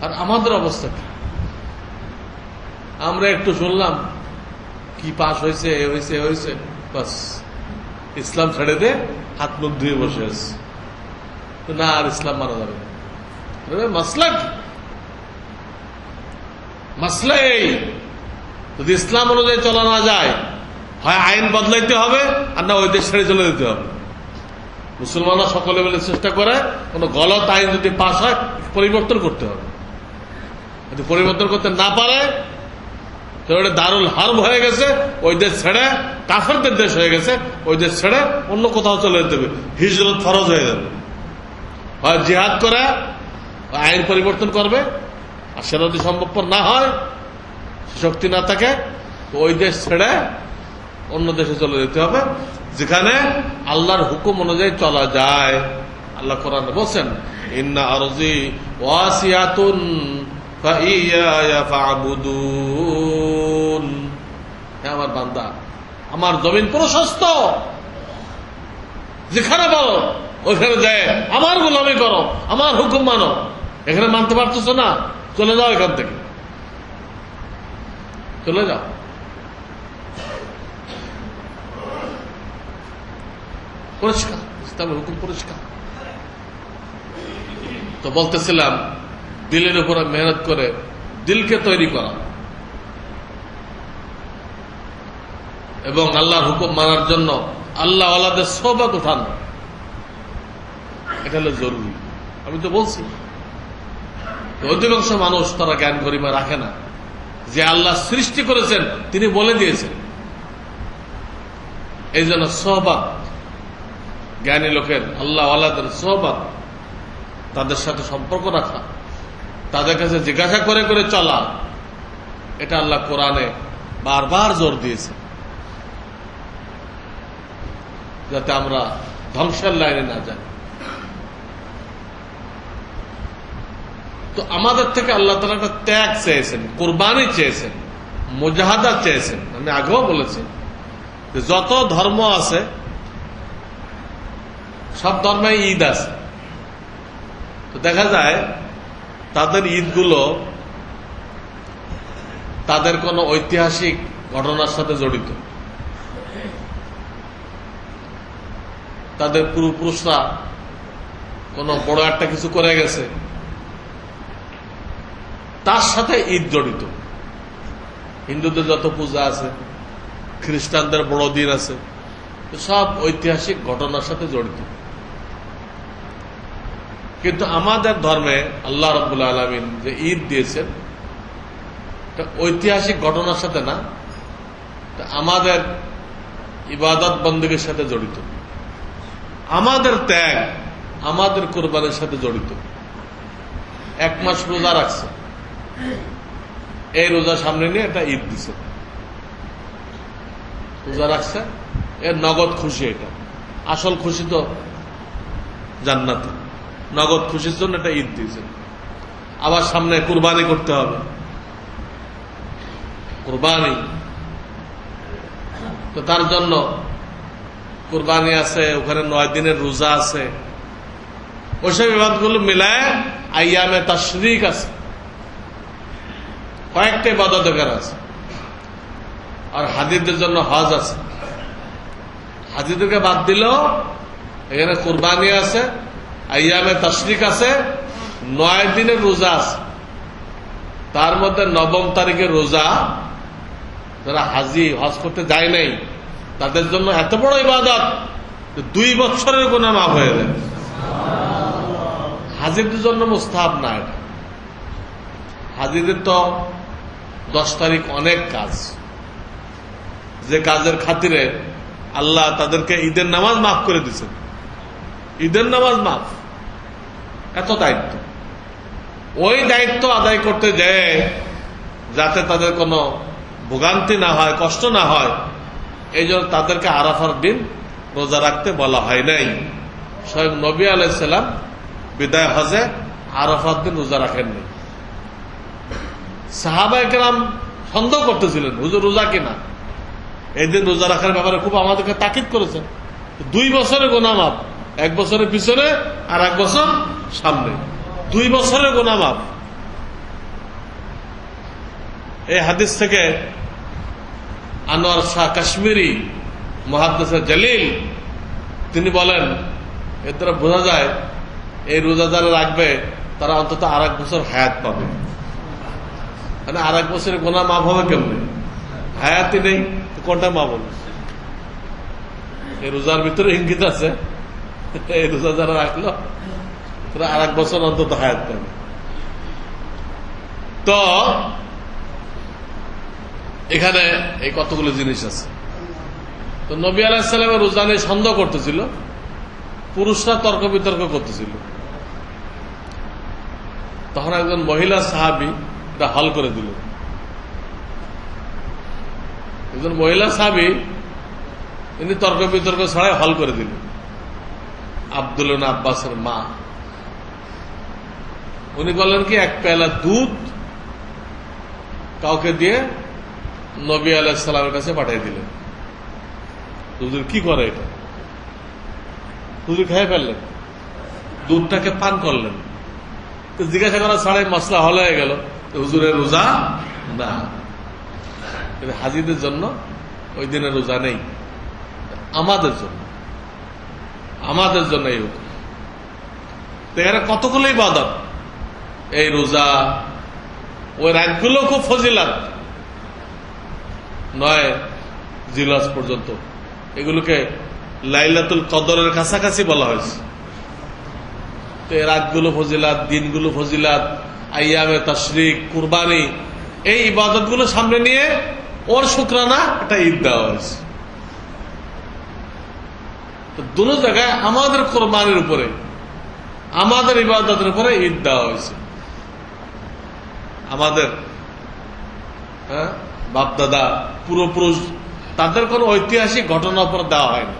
আর আমাদের অবস্থা কি? আমরা একটু শুনলাম কি পাশ হয়েছে, এ হয়েছে, এ হয়েছে, বাস ইসলাম ছেড়ে দে, হাত মুখ ধুয়ে বসে আছে। না, আর ইসলাম মানা যাবে না। মাসলা কি? মাসলা এই, যদি ইসলাম অনুযায়ী চলা না যায়, হয় আইন বদলাইতে হবে, আর না ওই দেশ ছেড়ে চলে যেতে হবে। মুসলমানরা সকলে মিলে চেষ্টা করে কোন গলত আইন যদি পাশ হয় পরিবর্তন করতে হবে। যদি পরিবর্তন করতে না পারে, তাহলে দারুল হার্ব হয়ে গেছে, ওই দেশ ছেড়ে, কাফেরদের দেশ হয়ে গেছে, ওই দেশ ছেড়ে অন্য কোথাও চলে যেতে হবে, হিজরত ফরজ হয়ে যাবে। হয় জিহাদ করে আইন পরিবর্তন করবে, আর সেটা যদি সম্ভবপর না হয়, শক্তি না থাকে, তো ওই দেশ ছেড়ে অন্য দেশে চলে যেতে হবে, যেখানে আল্লাহর হুকুম অনুযায়ী চলা যায়। আল্লাহ কোরআনে বলছেন, ইন্না আরজি ওয়াসিয়াতুন ফাইয়া ফাবুদুন। হে আমার বান্দা, আমার জমিন প্রশস্ত, যেখানে বলো ওইখানে যায় আমার গোলামি করো, আমার হুকুম মানো। এখানে মানতে পারতেছ না, চলে যাও এখান থেকে, চলে যাও। পরিষ্কার, ইসলামের হুকুম পরিষ্কার। তো বলতেছিলাম, দিলের উপরে মেহনত করে দিলকে তৈরি করা এবং আল্লাহর হুকুম মানার জন্য আল্লাহ ওয়ালাদের সহবত উঠানো, এটা হলো জরুরি। আমি তো বলছি, অধিকাংশ মানুষ তারা জ্ঞান গরিমা রাখে না যে আল্লাহ সৃষ্টি করেছেন, তিনি বলে দিয়েছেন। এই জন্য সহবত, জ্ঞানী লোকের, আল্লাহ ওয়ালাদের সহবত, তাদের সাথে সম্পর্ক রাখা, তাদের কাছে জিজ্ঞাসা করে করে চলা, এটা আল্লাহ কোরআনে বারবার জোর দিয়েছে, যাতে আমরা ধ্বংসের লাইনে না যাই। তো আমাদের থেকে আল্লাহ তাআলা একটা ত্যাগ চেয়েছেন, কোরবানি চেয়েছেন, মুজাহাদা চেয়েছেন। আমি আগেও বলেছি যে যত ধর্ম আছে, সব ধর্মে ঈদ আছে। তো দেখা যায় তাদের ঈদগুলো তাদের কোন ঐতিহাসিক ঘটনার সাথে জড়িত। তাদের পূর্বপুরুষরা কোন বড় একটা কিছু করে গেছে, তার সাথে ঈদ জড়িত। হিন্দুদের যত পূজা আছে, খ্রিস্টানদের বড়দিন আছে, সব ঐতিহাসিক ঘটনার সাথে জড়িত। কিন্তু আমাদের ধর্মে আল্লাহ রাব্বুল আলামিন যে ঈদ দিয়েছেন, ঐতিহাসিক ঘটনার সাথে না, আমাদের ইবাদত বন্দেগীর সাথে জড়িত। আমাদের ত্যাগ, আমাদের কোরবানির সাথে জড়িত। 1 মাস রোজা রাখছে, এই রোজা সামনে নিয়ে একটা ঈদ দিছে, রোজা রাখছে, এর নগদ খুশি। এটা আসল খুশি তো জান্নাতে, নগদ খুশির জন্য একটা ঈদ দিয়েছে। আবার সামনে কুরবানি করতে হবে, কুরবানি, তো তার জন্য কুরবানি আছে, ওখানে 9 দিনের রোজা আছে, ওইসব ইবাদতগুলো মিলায় আইয়ামে তাশরিক আছে, কয়েকটা ইবাদত আছে। আর হাজিদের জন্য হজ আছে। হাজিদেরকে বাদ দিলেও এখানে কুরবানি আছে, আইয়ামে তাশরিক আছে, 9 দিনের রোজা আছে। তার মধ্যে 9ম তারিখের রোজা, যারা হাজি হজ করতে যায় নাই, তাদের জন্য এত বড় ইবাদত, 2 বছরের গুনাহ মাফ হয়ে যায়। হাজিদের জন্য মুস্তাহাব না এটা। হাজিদের তো 10 তারিখ অনেক কাজ, যে কাজের খাতিরে আল্লাহ তাদেরকে ঈদের নামাজ মাফ করে দিচ্ছেন। ঈদের নামাজ মাফ, এত দায়িত্ব। ওই দায়িত্ব আদায় করতে যায় যাতে তাদের কোনো ভোগান্তি না হয়, কষ্ট না হয়, এই জন্য তাদেরকে আরাফার দিন রোজা রাখতে বলা হয় নাই। স্বয়ং নবী আলাইহিস সালাম বিদায় হজে আরাফাত দিন রোজা রাখেননি। সাহাবায়ে কেরাম সন্দেহ করতেছিলেন হুজুর রোজা কিনা, এই দিন রোজা রাখার ব্যাপারে খুব আমাদেরকে তাকিদ করেছেন। 2 বছরের গুনাহ মাফ, 1 বছরের পিছনে আর 1 বছর সামনে, 2 বছরের গুনাহ মাফ। এই হাদিস থেকে আনোয়ার শাহ কাশ্মীরি মুহাদ্দিস জালিল তিনি বলেন, এর দ্বারা বোঝা যায় এই রোজা যারা রাখবে তারা অন্তত আর 1 বছর হায়াত পাবে। মানে আর 1 বছরের গুনাহ মাফ হবে কেমনে? হায়াতই নেই, কোনটা মাফ হবে? এই রোজার ভিতরে ইঙ্গিত আছে, এই রোজা যারা রাখলো তারা আর 1 বছর অন্তত হায়াত পাবে। তো এখানে এই কতগুলো জিনিস আছে। তো নবী আলাইহিস সালামের রোজা নিয়ে সন্দেহ করতেছিল, পুরুষরা তর্ক বিতর্ক করতেছিল। তখন একজন মহিলা সাহাবী এটা হল করে দিল। একজন মহিলা সাহাবী তিনি তর্ক বিতর্ক ছাড়াই হল করে দিল। আব্দুল্লাহ ইবনে আব্বাসের মা উনি বললেন কি, 1 পেয়ালা দুধ কাউকে দিয়ে নবী আলাইহিস সালামের কাছে পাঠিয়ে দিলেন। হুজুর কি করে এটা? হুজুর খেয়ে ফেললেন, দুধটাকে পান করলেন। তো জিজ্ঞাসা করা ছাড়াই মশলা হল হয়ে গেল, হুজুরের রোজা না। হাজিদের জন্য ওই দিনের রোজা নেই, আমাদের জন্য এই হুকুম। এখানে কতগুলো ইবাদত, এই রোজা, ওই রাতগুলো খুব ফজিলাত, 9 জিলহজ পর্যন্ত এগুলোকে লাইলাতুল কদরের কাছাকাছি বলা হয়েছে। তো এই রাতগুলো ফজিলাত, দিনগুলো ফজিলাত, আইয়ামে তাশরিক, কুরবানি, এই ইবাদতগুলো সামনে নিয়ে ওর শুকরানা একটা ঈদ দেওয়া হয়েছে। তো দুটো জায়গায় আমাদের কোরবানির উপরে, আমাদের ইবাদতের উপরে ঈদ দেওয়া হয়েছে। আমাদের বাপদাদা পূর্বপুরুষ তাদের কোন ঐতিহাসিক ঘটনার উপর দেওয়া হয়নি।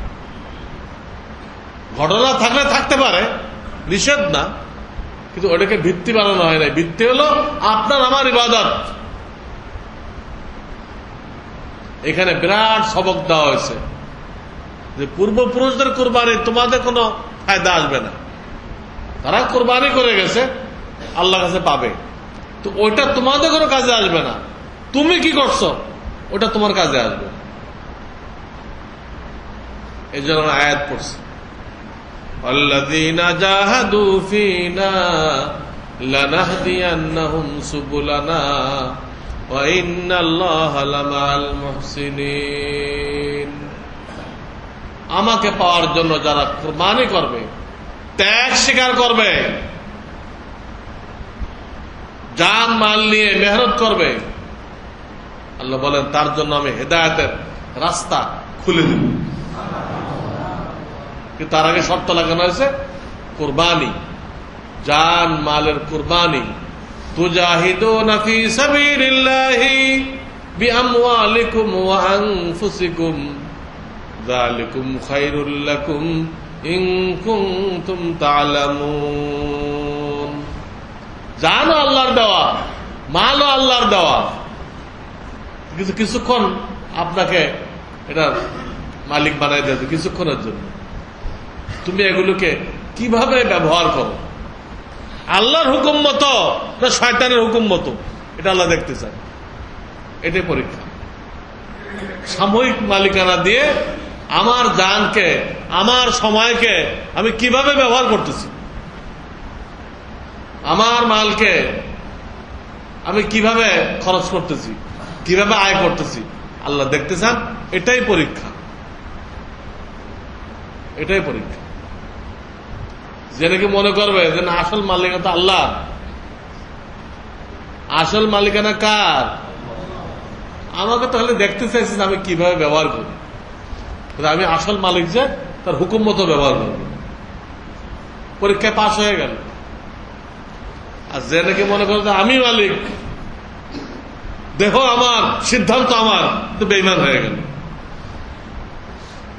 ঘটনা থাকলে থাকতে পারে, নিষেধ না, কিন্তু ওটাকে ভিত্তি বানানো হয় নাই। ভিত্তি হলো আপনার আমার ইবাদত। এখানে বিরাট সবক দেওয়া হয়েছে যে পূর্বপুরুষদের কোরবানি তোমাদের কোনো ফায়দা আসবে না, তারা কোরবানি করে গেছে, আল্লাহর কাছে পাবে। তো ওইটা তোমাদের কোনো কাজে আসবে না, তুমি কি করছো ওটা তোমার কাজে আসবে। এই জন্য আয়াত পড়ছে, আল্লাযীনা জাহাদু ফীনা লানাহদিয়ান্নাহুম সুবুলানা ওয়া ইন্নাল্লাহা লামাআল মুহসিনিন। আমাকে পাওয়ার জন্য যারা কুরবানি করবে, ত্যাগ স্বীকার করবে, জান মাল নিয়ে মেহনত করবে, আল্লাহ বলেন তার জন্য আমি হেদায়েতের রাস্তা খুলে দেব। কিন্তু তার আগে শর্ত লাগানো হয়েছে কুরবানি, জান মালের কুরবানি। তুজাহিদুনা ফী সাবিলিল্লাহি বিআমওয়ালিকুম ওয়া আনফুসিকুম যালিকুম খায়রুল লাকুম ইন কুনতুম তা'লামুন। জানও আল্লাহর দেওয়া, মালও আল্লাহর দেওয়া, কিন্তু কিছুক্ষণ আপনাকে এটা মালিক বানাই দিয়েছে কিছুক্ষণের জন্য। তুমি এগুলোকে কিভাবে ব্যবহার করো, আল্লাহর হুকুম মতো না শয়তানের হুকুম মতো, এটা আল্লাহ দেখতে চায়। এটাই পরীক্ষা। সাময়িক মালিকানা দিয়ে আমার জানকে, আমার সময়কে আমি কিভাবে ব্যবহার করতেছি, আমার মালকে আমি কিভাবে খরচ করতেছি, কিভাবে আয় করতেছি, আল্লাহ দেখতে চান। এটাই পরীক্ষা, এটাই পরীক্ষা। যে নাকি মনে করবে যে না আসল মালিকানা আল্লাহ, আসল মালিকানা কার? আমাকে তাহলে দেখতে চাইছি আমি কিভাবে ব্যবহার করি। আমি আসল মালিক যে তার হুকুম মতো ব্যবহার করব। পরীক্ষায় পাশ হয়ে গেল। আর যে নাকি মনে করে আমি মালিক, দেহ আমার, সিদ্ধান্ত আমার, তো বেঈমান হয়ে গেল।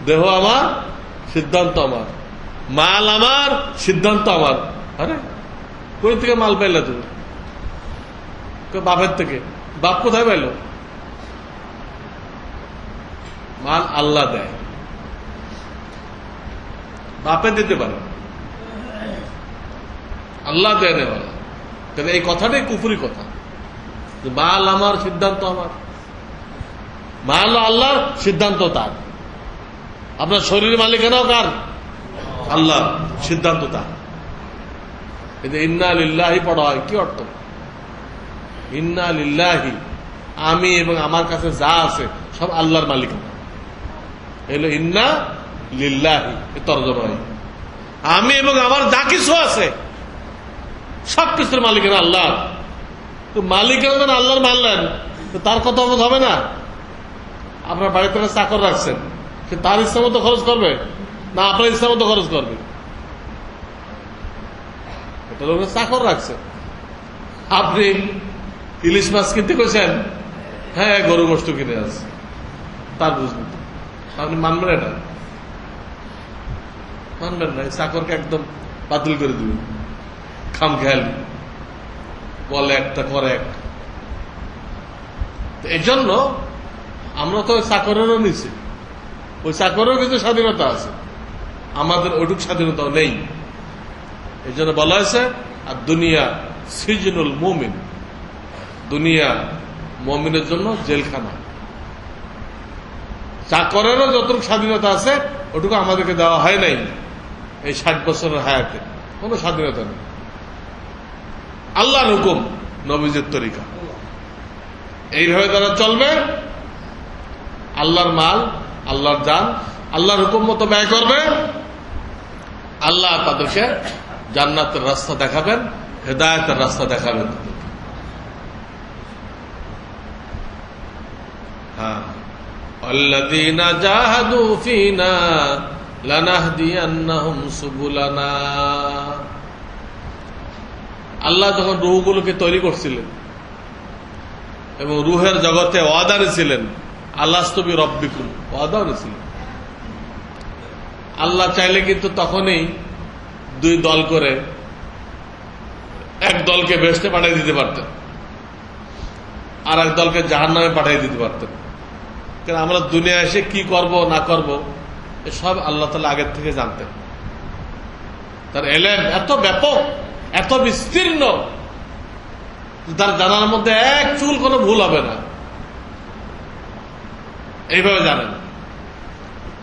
দেহ আমার, সিদ্ধান্ত আমার, মাল আমার, সিদ্ধান্ত আমার। আরে কই থেকে মাল পাইলে তুমি? বাপের থেকে। বাপ কোথায় পাইল? মাল আল্লাহ দেয়, বাপে দিতে পারে, আল্লাহ দেয় নেওয়ালা। তাহলে এই কথাটাই কুফরি কথা। মাল আমার, সিদ্ধান্ত আমার। মাল আল্লাহর, সিদ্ধান্ত তার। আপনার শরীরের মালিকানাও কার? আল্লাহ, সিদ্ধান্ত তার। কিন্তু ইন্না লিল্লাহি পড়া হয়, কি অর্থ? ইন্না লিল্লাহি, আমি এবং আমার কাছে যা আছে সব আল্লাহর মালিকানা। এলো ইন্না লিল্লাহি, তর্জমা হয় আমি এবং আমার যা কিছু আছে সবকিছুর মালিকানা আল্লাহ। তো মালিকানা যেন আল্লাহর মানলেন, তো তার কথা হবে না? আপনার বাড়িতে চাকর রাখছেন, সে তার ইচ্ছা মতো খরচ করবে না আপনার ইচ্ছা মতো খরচ করবে? এটা লোক চাকর রাখছেন। আপনি ইলিশ মাছ কিনতে গেছেন, হ্যাঁ গরু গোষ্ঠ কিনে আছে, তার বুঝবেন তো আপনি মানবেন? এটা মানবেন না। চাকরকে একদম বাতিল করে দিবেন, খাম খেয়ালি, বলে একটা করে একটা। এই জন্য আমরা তো চাকরেরও নিছি, ওই চাকরেরও কিন্তু স্বাধীনতা আছে, আমাদের ওইটুক স্বাধীনতাও নেই। এই জন্য বলা হয়েছে আর দুনিয়া সিজনুল মুমিন, দুনিয়া মুমিনের জন্য জেলখানা। চাকরেরও যতটুকু স্বাধীনতা আছে ওটুকু আমাদেরকে দেওয়া হয় নাই এই 60 বছরের হায়াতে। কোন স্বাধীনতা নেই, আল্লাহর হুকুম, নবীজের তরিকা। এইভাবে তারা চলবে, আল্লাহর মাল, আল্লাহর জান আল্লাহর হুকুম মতো ব্যয় করবে। আল্লাহ তাদেরকে জান্নাতের রাস্তা দেখাবেন, হেদায়েতের রাস্তা দেখাবেন। হ্যাঁ, আল্লাযীনা জাহাদু ফীনা লানাহদিয়ান্নাহুম সুবুলানা। আল্লাহ যখন রূহগুলোকে তৈরি করছিলেন এবং রূহের জগতে ওয়াদা নিয়েছিলেন, আলাস্তু বিরাব্বিকুম, ওয়াদা নিয়েছিলেন। আল্লাহ চাইলে কিন্তু তখনই 2 দল করে এক দলকে বেহেশতে পাঠিয়ে দিতে পারতেন, আর এক দলকে জাহান্নামে পাঠিয়ে দিতে পারতেন। কারণ আমরা দুনিয়া এসে কি করব না করব এসব আল্লাহ তাআলা আগের থেকে জানতেন। তার ইলম এত ব্যাপক, এত বিস্তীর্ণ, তার জানার মধ্যে এক চুল কোনো ভুল হবে না, এইভাবে জানেন।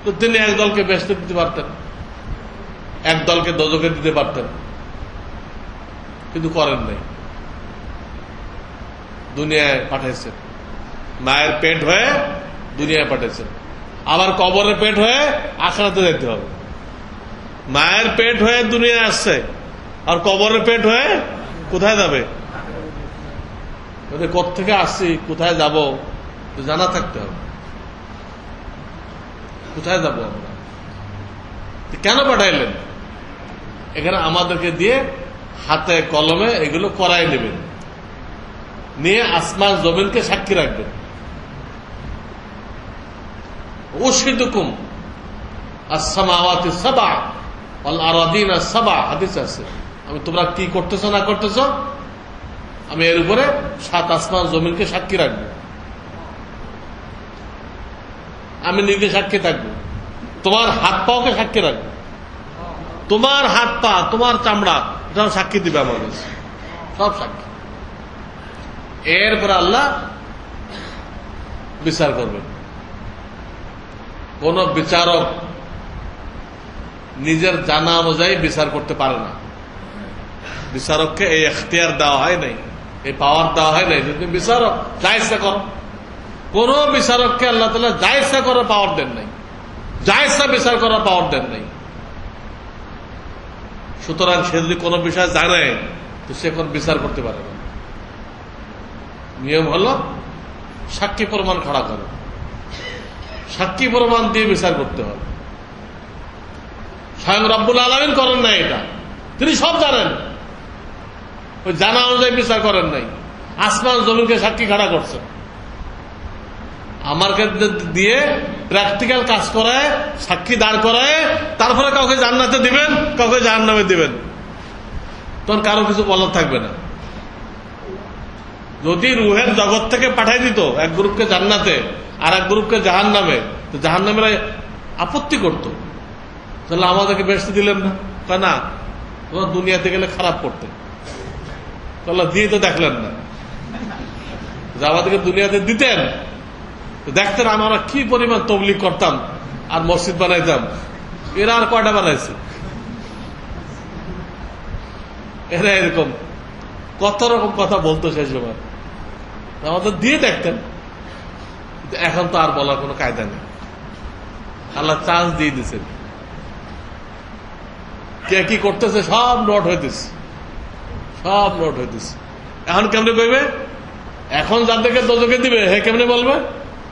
তো তিনি এক দলকে বেহেশতে দিতে পারতেন, এক দলকে দোজখে দিতে পারতেন, কিন্তু করেন নাই। দুনিয়ায় পাঠাইছেন, মায়ের পেট হয়ে দুনিয়ায় পাঠাইছেন, আবার কবরের পেট হয়ে আখিরাতে যেতে হবে। মায়ের পেট হয়ে দুনিয়ায় আসছে, আর কবরের পেট হয়ে কোথায় যাবে? কোত্থেকে আসছি, কোথায় যাব জানা থাকতে হবে। কোথায় যাব আমরা? কেন পাঠাইলেন? এখানে আমাদেরকে দিয়ে হাতে কলমে এগুলো করাই নেবেন, নিয়ে আসমান জমিনকে সাক্ষী রাখবেন। উশহিদুকুম আস-সামাওয়াতি সাবআ ওয়াল আরাদিনা সাবআ, হাদিস আছে। আমি তোমরা কি করতেছ না করতেছ আমি এর উপরে 7 আসমান জমিনকে সাক্ষী রাখবো। আমি নিজে সাক্ষী থাকবো, তোমার হাত পাওকে সাক্ষী রাখবো, তোমার হাত পা, তোমার চামড়া, এটাও সাক্ষী দিবে আমাদের, সব সাক্ষী। এরপরে আল্লাহ বিচার করবেন। কোন বিচারক নিজের জানা অনুযায়ী বিচার করতে পারে না। বিচারককে এই এখতিয়ার দেওয়া হয় নাই, এই পাওয়ার দেওয়া হয় নাই যে তুমি বিচারক যা ইচ্ছা করো। কোন বিচারককে আল্লাহ তাআলা যা ইচ্ছা করার পাওয়ার দেন নাই, যা ইচ্ছা বিচার করার পাওয়ার দেন নাই। সুতরাং সে যদি কোনো বিষয় জানে তো সে কোন বিচার করতে পারে না। নিয়ম হলো সাক্ষী প্রমাণ খাড়া করো, সাক্ষী প্রমাণ দিয়ে বিচার করতে হবে। স্বয়ং রব্বুল আলামিন করেন নাই এটা, তিনি সব জানেন, ওই জানা অনুযায়ী বিচার করেন নাই। আসমান জমিনকে সাক্ষী খাড়া করছেন, আমার কাছে দিয়ে প্র্যাকটিক্যাল কাজ করায়, সাক্ষী দাঁড় করায়, তারপরে কাউকে জান্নাতে দিবেন, কাউকে জাহান্নামে দিবেন। তখন কারো কিছু বলার থাকবে না। যদি রুহের জগৎ থেকে পাঠাই দিত এক গ্রুপকে জান্নাতে আর এক গ্রুপকে জাহান্নামে, তো জাহান্নামেরা আপত্তি করতো, তাহলে আমাদেরকে বেহেশতে দিলেন না। কয় না, তোমরা দুনিয়াতে গেলে খারাপ করতে, তাহলে দিয়ে তো দেখলেন না। যে আমাদেরকে দুনিয়াতে দিতেন, দেখতেন আমরা কি পরিমাণ তবলিগ করতাম আর মসজিদ বানাইতাম। এরা আর কয়টা বানাইছে? এরা এরকম কত রকম কথা বলতো সেই সময়, আমাদের দিয়ে দেখতেন। এখন তো আর বলার কোনো কায়দা নেই, আল্লাহ চান্স দিয়ে দিচ্ছেন। কে কি করতেছে সব নোট হইতেছে, সব নোট হইতেছে। এখন কেমনে কইবে? এখন যাদেরকে দোজকে দিবে হে কেমনে বলবে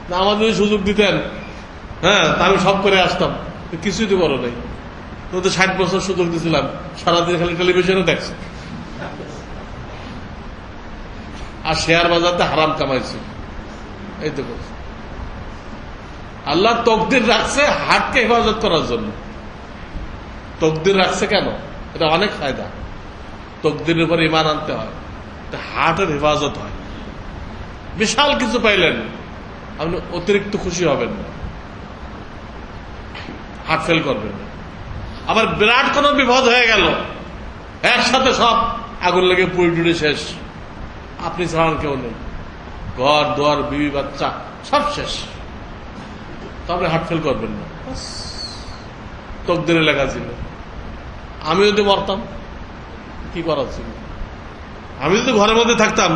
না আমাদের যদি সুযোগ দিতেন, হ্যাঁ আমি সব করে আসতাম। কিছুই তো করো নাই, তো 60 বছর সুযোগ দিয়েছিলাম, সারাদিন খালি টেলিভিশনে দেখছে আর শেয়ার বাজারতে হারাম কামাইছে। এই তো করছে। আল্লাহ তকদির রাখছে হাটকে হেফাজত করার জন্য। তকদির রাখছে কেন? এটা অনেক ফায়দা। তকদিরের উপর ইমান আনতে হয়, হাটের হেফাজত হয়। বিশাল কিছু পাইলেন, আপনি অতিরিক্ত খুশি হবেন না, হাট ফেল করবেন না। আবার বিরাট কোন বিপদ হয়ে গেল, একসাথে সব আগুন লেগে পুড়ে টুড়ে শেষ, আপনি ছাড়ান কেউ নেই, ঘর দুয়ার বিবি বাচ্চা সব শেষ, তবে হাট ফেল করবেন না। তকদিরে লেখা ছিল। আমি যদি মরতাম কি করার ছিল? আমি যদি ঘরের মধ্যে থাকতাম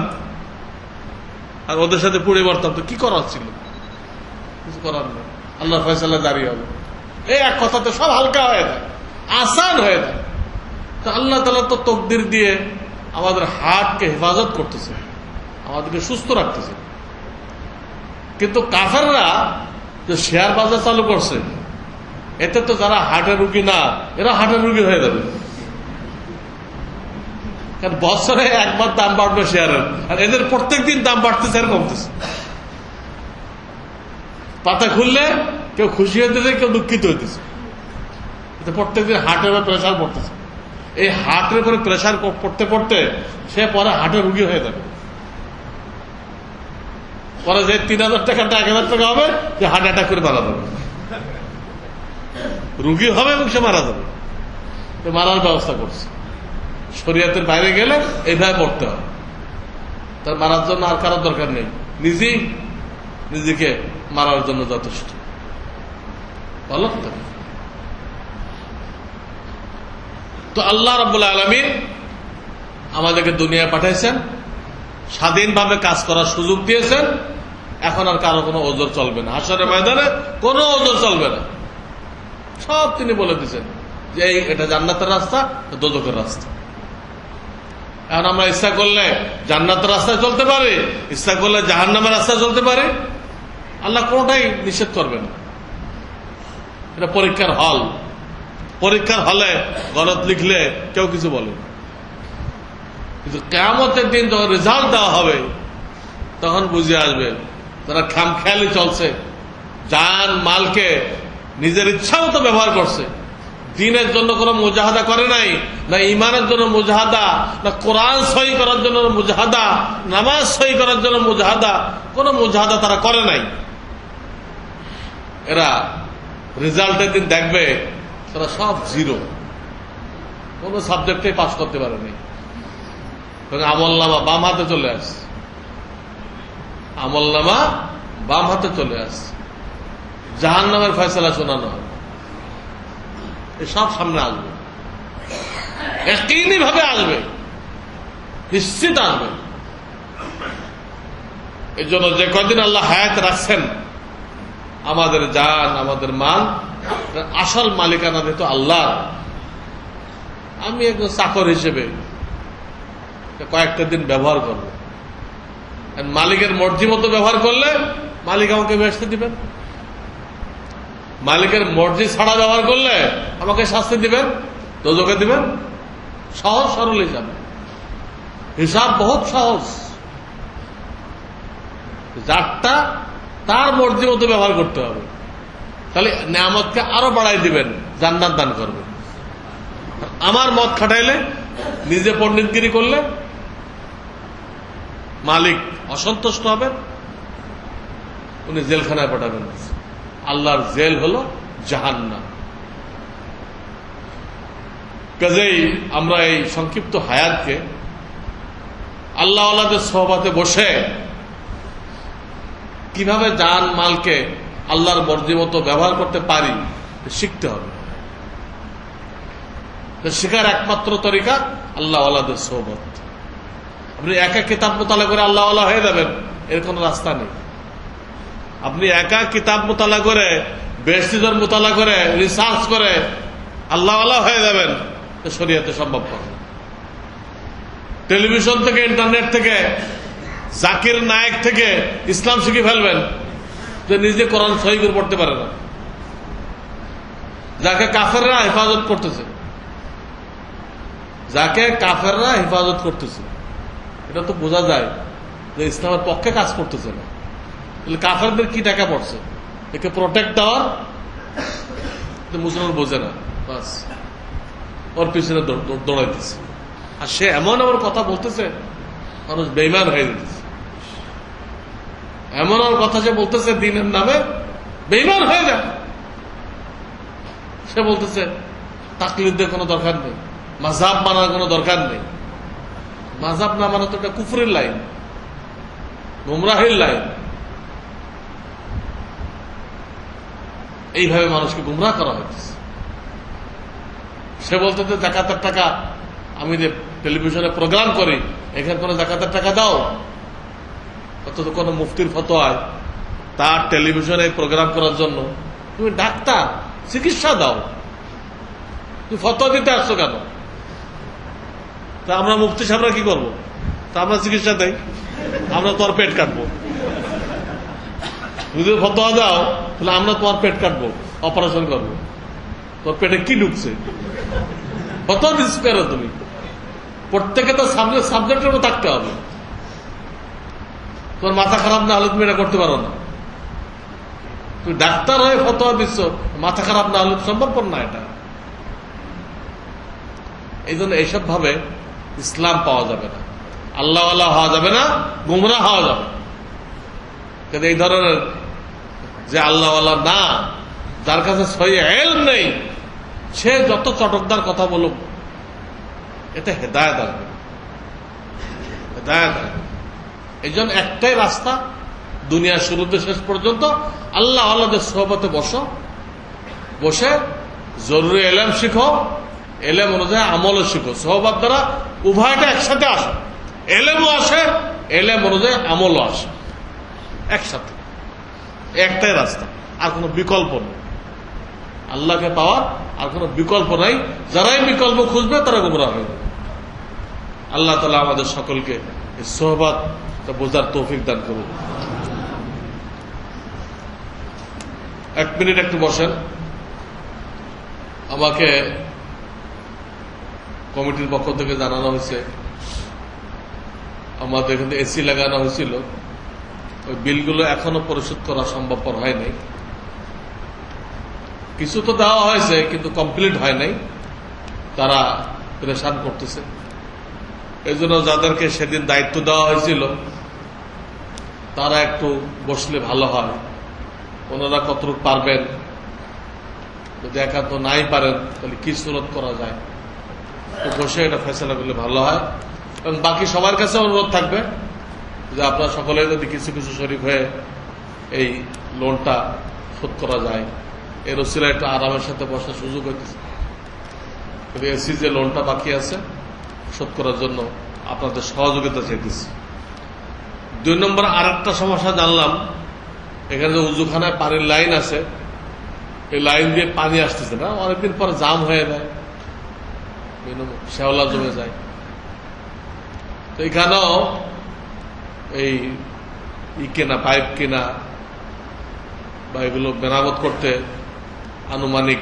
আর ওদের সাথে পুড়ে মরতাম তো কি করার ছিল? কিছু করার নেই, আল্লাহ ফয়সালা দাঁড়িয়ে হবে। এই এক কথাতে সব হালকা হয়ে যায়, আসান হয়ে যায়। তো আল্লাহ তাআলা তো তকদির দিয়ে আমাদের হাটকে হেফাজত করতেছে, আমাদেরকে সুস্থ রাখতেছে। কিন্তু কাফেররা যে শেয়ার বাজার চালু করছে, এতে তো যারা হার্টের রুগী না, এরা হার্টের রুগী হয়ে যাবে। কারণ বছরে একবার দাম বাড়বে শেয়ারের, আর এদের প্রত্যেকদিন দাম বাড়তেছে আর কমতেছে। পাতা খুললে কেউ খুশি হইতেছে, কেউ দুঃখিত হইতেছে। প্রত্যেকদিন হার্টের উপর প্রেশার পড়তেছে। এই হার্টের উপরে প্রেশার পড়তে পড়তে সে পরে হার্টের রুগী হয়ে যাবে। পরে যে 3000 টাকাটা 1000 টাকা হবে, যে হার্ট অ্যাটাক করে মারা যাবে, রুগী হবে এবং সে মারা যাবে। মারার ব্যবস্থা করছে। শরীয়তের বাইরে গেলে এইভাবে পড়তে হয়। তার মারার জন্য আর কারোর দরকার নেই, নিজেই নিজেকে মারার জন্য যথেষ্ট। বলো তো আল্লাহ রাব্বুল আলামিন আমাদেরকে দুনিয়ায় পাঠাইছেন, স্বাধীনভাবে কাজ করার সুযোগ দিয়েছেন। এখন আর কারো কোনো ওজর চলবে না, হাসরের ময়দানে কোনো ওজর চলবে না। সব তিনি বলে দিয়েছেন যে এটা জান্নাতের রাস্তা, দোজখের রাস্তা। এখন আমরা ইচ্ছা করলে জান্নাতের রাস্তায় চলতে পারি, ইচ্ছা করলে জাহান্নামের রাস্তায় চলতে পারি। আল্লাহ কোনটাই নিষেধ করবে না। এটা পরীক্ষার হল। পরীক্ষার হলে গলত লিখলে কেউ কিছু বলে না, কিন্তু কিয়ামতের দিন যখন রেজাল্ট দেওয়া হবে তখন বুঝে আসবে তারা খামখেয়ালি চলছে, জান মালকে নিজের ইচ্ছা মতো ব্যবহার করছে। দিনের জন্য কোনো মুজাহাদা করে নাই, না ইমানের জন্য মুজাহাদা, না কোরআন সহি করার জন্য মুজাহাদা, নামাজ সহি করার জন্য মুজাহাদা, কোনো মুজাহাদা তারা করে নাই। এরা রেজাল্টের দিন দেখবে তারা সব জিরো, কোনো সাবজেক্টে পাস করতে পারেনি। আমলনামা বাম হাতে চলে আসছে, আমলনামা বাম হাতে চলে আসছে, জাহান্নামের ফয়সালা শোনানো হবে। সব সামনে আসবে, একই ভাবে আসবে, নিশ্চিত আসবে। এই জন্য যে কদিন আল্লাহ হায়াত রাখছেন, আমাদের জান আমাদের মাল আসল মালিকানা দিত আল্লাহ। আমি একজন চাকর হিসেবে কয়েকটা দিন ব্যবহার করব, মালিকের মর্জি মতো ব্যবহার করলে মালিক আমাকে বেহেশতে দিবেন, মালিকের মর্জি ছাড়া ব্যবহার করলে আমাকে শাস্তি দিবেন, দোজখে দিবেন। সহজ সরল হিসাব, হিসাব বহুত সহজ। যারটা তার মর্জি মতো ব্যবহার করতে হবে, তাহলে নিয়ামতকে আরো বাড়াই দিবেন, জান্নাত দান করবেন। আমার মত খাটাইলে, নিজে পণ্ডিতগিরি করলে মালিক অসন্তুষ্ট হবেন, উনি জেলখানায় পাঠাবেন। আল্লাহর জেল হলো জাহান্নাম। কাজেই আমরা এই সংক্ষিপ্ত হায়াতকে আল্লাহ আল্লাহদের সোহবাতে বসে কিভাবে জান মালকে আল্লাহর মর্জি মতো ব্যবহার করতে পারি শিখতে হবে। শেখার একমাত্র তরিকা আল্লাহ আল্লাহদের সোহবত। আপনি একা কিতাব মোতালা করে আল্লাহ আল্লাহ হয়ে যাবেন, এর কোন রাস্তা নেই। আপনি একা কিতাব মোতালা করে, বেশিদের মোতালা করে, রিসার্চ করে আল্লাহ আল্লাহ হয়ে যাবেন, শরীয়তে সম্ভব হবে। টেলিভিশন থেকে, ইন্টারনেট থেকে, জাকির নায়েক থেকে ইসলাম শিখে ফেলবেন, যে নিজে কোরআন সহি করে পড়তে পারে না, যাকে কাফেররা হেফাজত করতেছে, যাকে কাফেররা হেফাজত করতেছে, এটা তো বোঝা যায় যে ইসলামের পক্ষে কাজ করতেছে না। তাহলে কাফেরদের কি টাকা পড়ছে? একে প্রোটেক্ট দেওয়ার মুসলমান বোঝে না, বাস ওর পিছনে দৌড়াইতেছে। আর সে এমন এমন কথা বলতেছে, মানুষ বেইমান হয়ে যেতেছে। এমন এমন কথা সে বলতেছে দিনের নামে, বেইমান হয়ে যায়। সে বলতেছে তাকলিদের কোনো দরকার নেই, মাযহাব মানার কোনো দরকার নেই। মাযহাব না মানা তো একটা কুফরের লাইন, গুমরাহির লাইন। এইভাবে মানুষকে গুমরাহ করা হয়েছে। সে বলতে যে জাকাতের টাকা, আমি যে টেলিভিশনে প্রোগ্রাম করি, এখানে কোনো জাকাতের টাকা দাও, অথচ কোন মুফতির ফতোয়ায় তার টেলিভিশনে প্রোগ্রাম করার জন্য তুমি ডাক্তার, চিকিৎসা দাও, তুমি ফতোয়া দিতে আসছো কেন? তা আমরা মুফতি সাহেবরা কি করবো? তা আমরা চিকিৎসা দেই, আমরা তোমার পেট কাটবো। তুমি যদি ফতোয়া দাও তাহলে আমরা তোমার পেট কাটবো, অপারেশন করবো। তোর পেটে কি ঢুকছে? ফতোয়া দিচ্ছ কেন তুমি? প্রত্যেকে তো সাবজেক্টের উপর থাকতে হবে। তোমার মাথা খারাপ না হলে তুমি এটা করতে পারো না। তুমি ডাক্তার হয়ে ফতোয়া দিচ্ছ, মাথা খারাপ না হলে সম্ভবপর না এটা। এই জন্য এইসব ভাবে ইসলাম পাওয়া যাবে না, আল্লাহ আল্লাহ হওয়া যাবে না, গুমরাহ হওয়া যাবে। কিন্তু এই ধরনের যে আল্লাহ আল্লাহ না, যার কাছে সহি ইলম নেই, সে যত চটকদার কথা বলুক, এটা হেদায়েত আসবে, হেদায়েত আসবে। এই জন্য একটাই রাস্তা, দুনিয়ার শুরুতে শেষ পর্যন্ত আল্লাহ আল্লাহদের সোহবতে বসে জরুরি এলেম শিখো, এলেম অনুযায়ী আমলও শিখো। সোহবত দ্বারা উভয়টা একসাথে আসে, এলেমও আসে, এলেম অনুযায়ী আমলও আসে একসাথে। একটাই রাস্তা, আর কোনো বিকল্প নেই। আল্লাহকে পাওয়ার আর কোনো বিকল্প নাই। যারাই বিকল্প খুঁজবে তারা গুমরাহ হয়ে যাবে। আল্লাহ তাআলা আমাদের সকলকে এই সোহবত বোঝার তৌফিক দান করুন। 1 মিনিট একটু বসেন। আমাকে কমিটির পক্ষ থেকে জানানো হয়েছে, আমাদের এখানে এসি লাগানো হয়েছিল, ওই বিলগুলো এখনো পরিশোধ করা সম্ভবপর হয় নাই। কিছু তো দেওয়া হয়েছে কিন্তু কমপ্লিট হয় নাই, তারা প্রেশান করতেছে। এই জন্য যাদেরকে সেদিন দায়িত্ব দেওয়া হয়েছিল তারা একটু বসলে ভালো হয়। ওনারা কতটুকু পারবেন, যদি একান্ত নাই পারেন তাহলে কি সুরত করা যায়, তো বসে এটা ফেসলা করলে ভালো হয়। এবং বাকি সবার কাছে অনুরোধ থাকবে যে আপনারা সকলে যদি কিছু কিছু শরীক হয়ে এই লোনটা শোধ করা যায়, এর ওসিলায় একটু আরামের সাথে বসার সুযোগ হইতেছে। কিন্তু এসি যে লোনটা বাকি আছে শোধ করার জন্য আপনাদের সহযোগিতা চাইতেছি। 2 নম্বর আরেকটা সমস্যা জানলাম, এখানে যে উজুখানায় পানির লাইন আছে, এই লাইন দিয়ে পানি আসতেছে না, অনেকদিন পর জাম হয়ে যায়, শ্যাওলা জমে যায়। তো এখানেও এই কেনা, পাইপ কেনা বা এগুলো মেরামত করতে আনুমানিক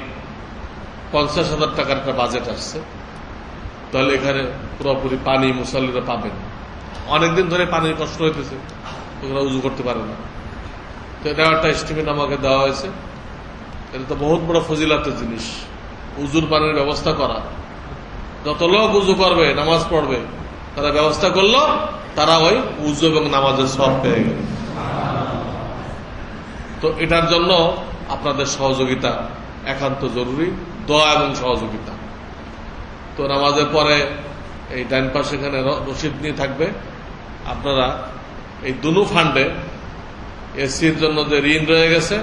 50,000 টাকার একটা বাজেট আসছে। তাহলে এখানে পুরোপুরি পানি মুসল্লিরা পাবেন। অনেকদিন ধরে পানির কষ্ট হইতেছে, ওরা উজু করতে পারে না। তো এটা একটা এস্টিমেট আমাকে দেওয়া হয়েছে এটা তো বহুত বড় ফজিলাতের জিনিস। উজুর পানির ব্যবস্থা করা, যত লোক উজু করবে, নামাজ পড়বে, তারা ব্যবস্থা করলো, তারা ওই উজু এবং নামাজের সব পেয়ে গেল। তো এটার জন্য আপনাদের সহযোগিতা একান্ত জরুরি, দোয়া এবং সহযোগিতা। তো নামাজের পরে এই ডাইন পাশে এখানে রসিদ নিয়ে থাকবে, আপনারা এই দুনু ফান্ডে এসির জন্য যে ঋণ রয়ে গেছে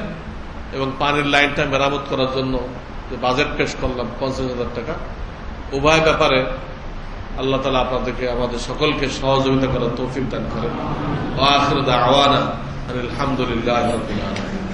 এবং পানির লাইনটা মেরামত করার জন্য যে বাজেট পেশ করলাম 50,000 টাকা, উভয় ব্যাপারে আল্লাহ তাআলা আপনাদেরকে, আমাদের সকলকে সহযোগিতা করার তৌফিক দান করেন। ওয়া আখিরু দাওয়ানা আলহামদুলিল্লাহি রাব্বিল আলামিন।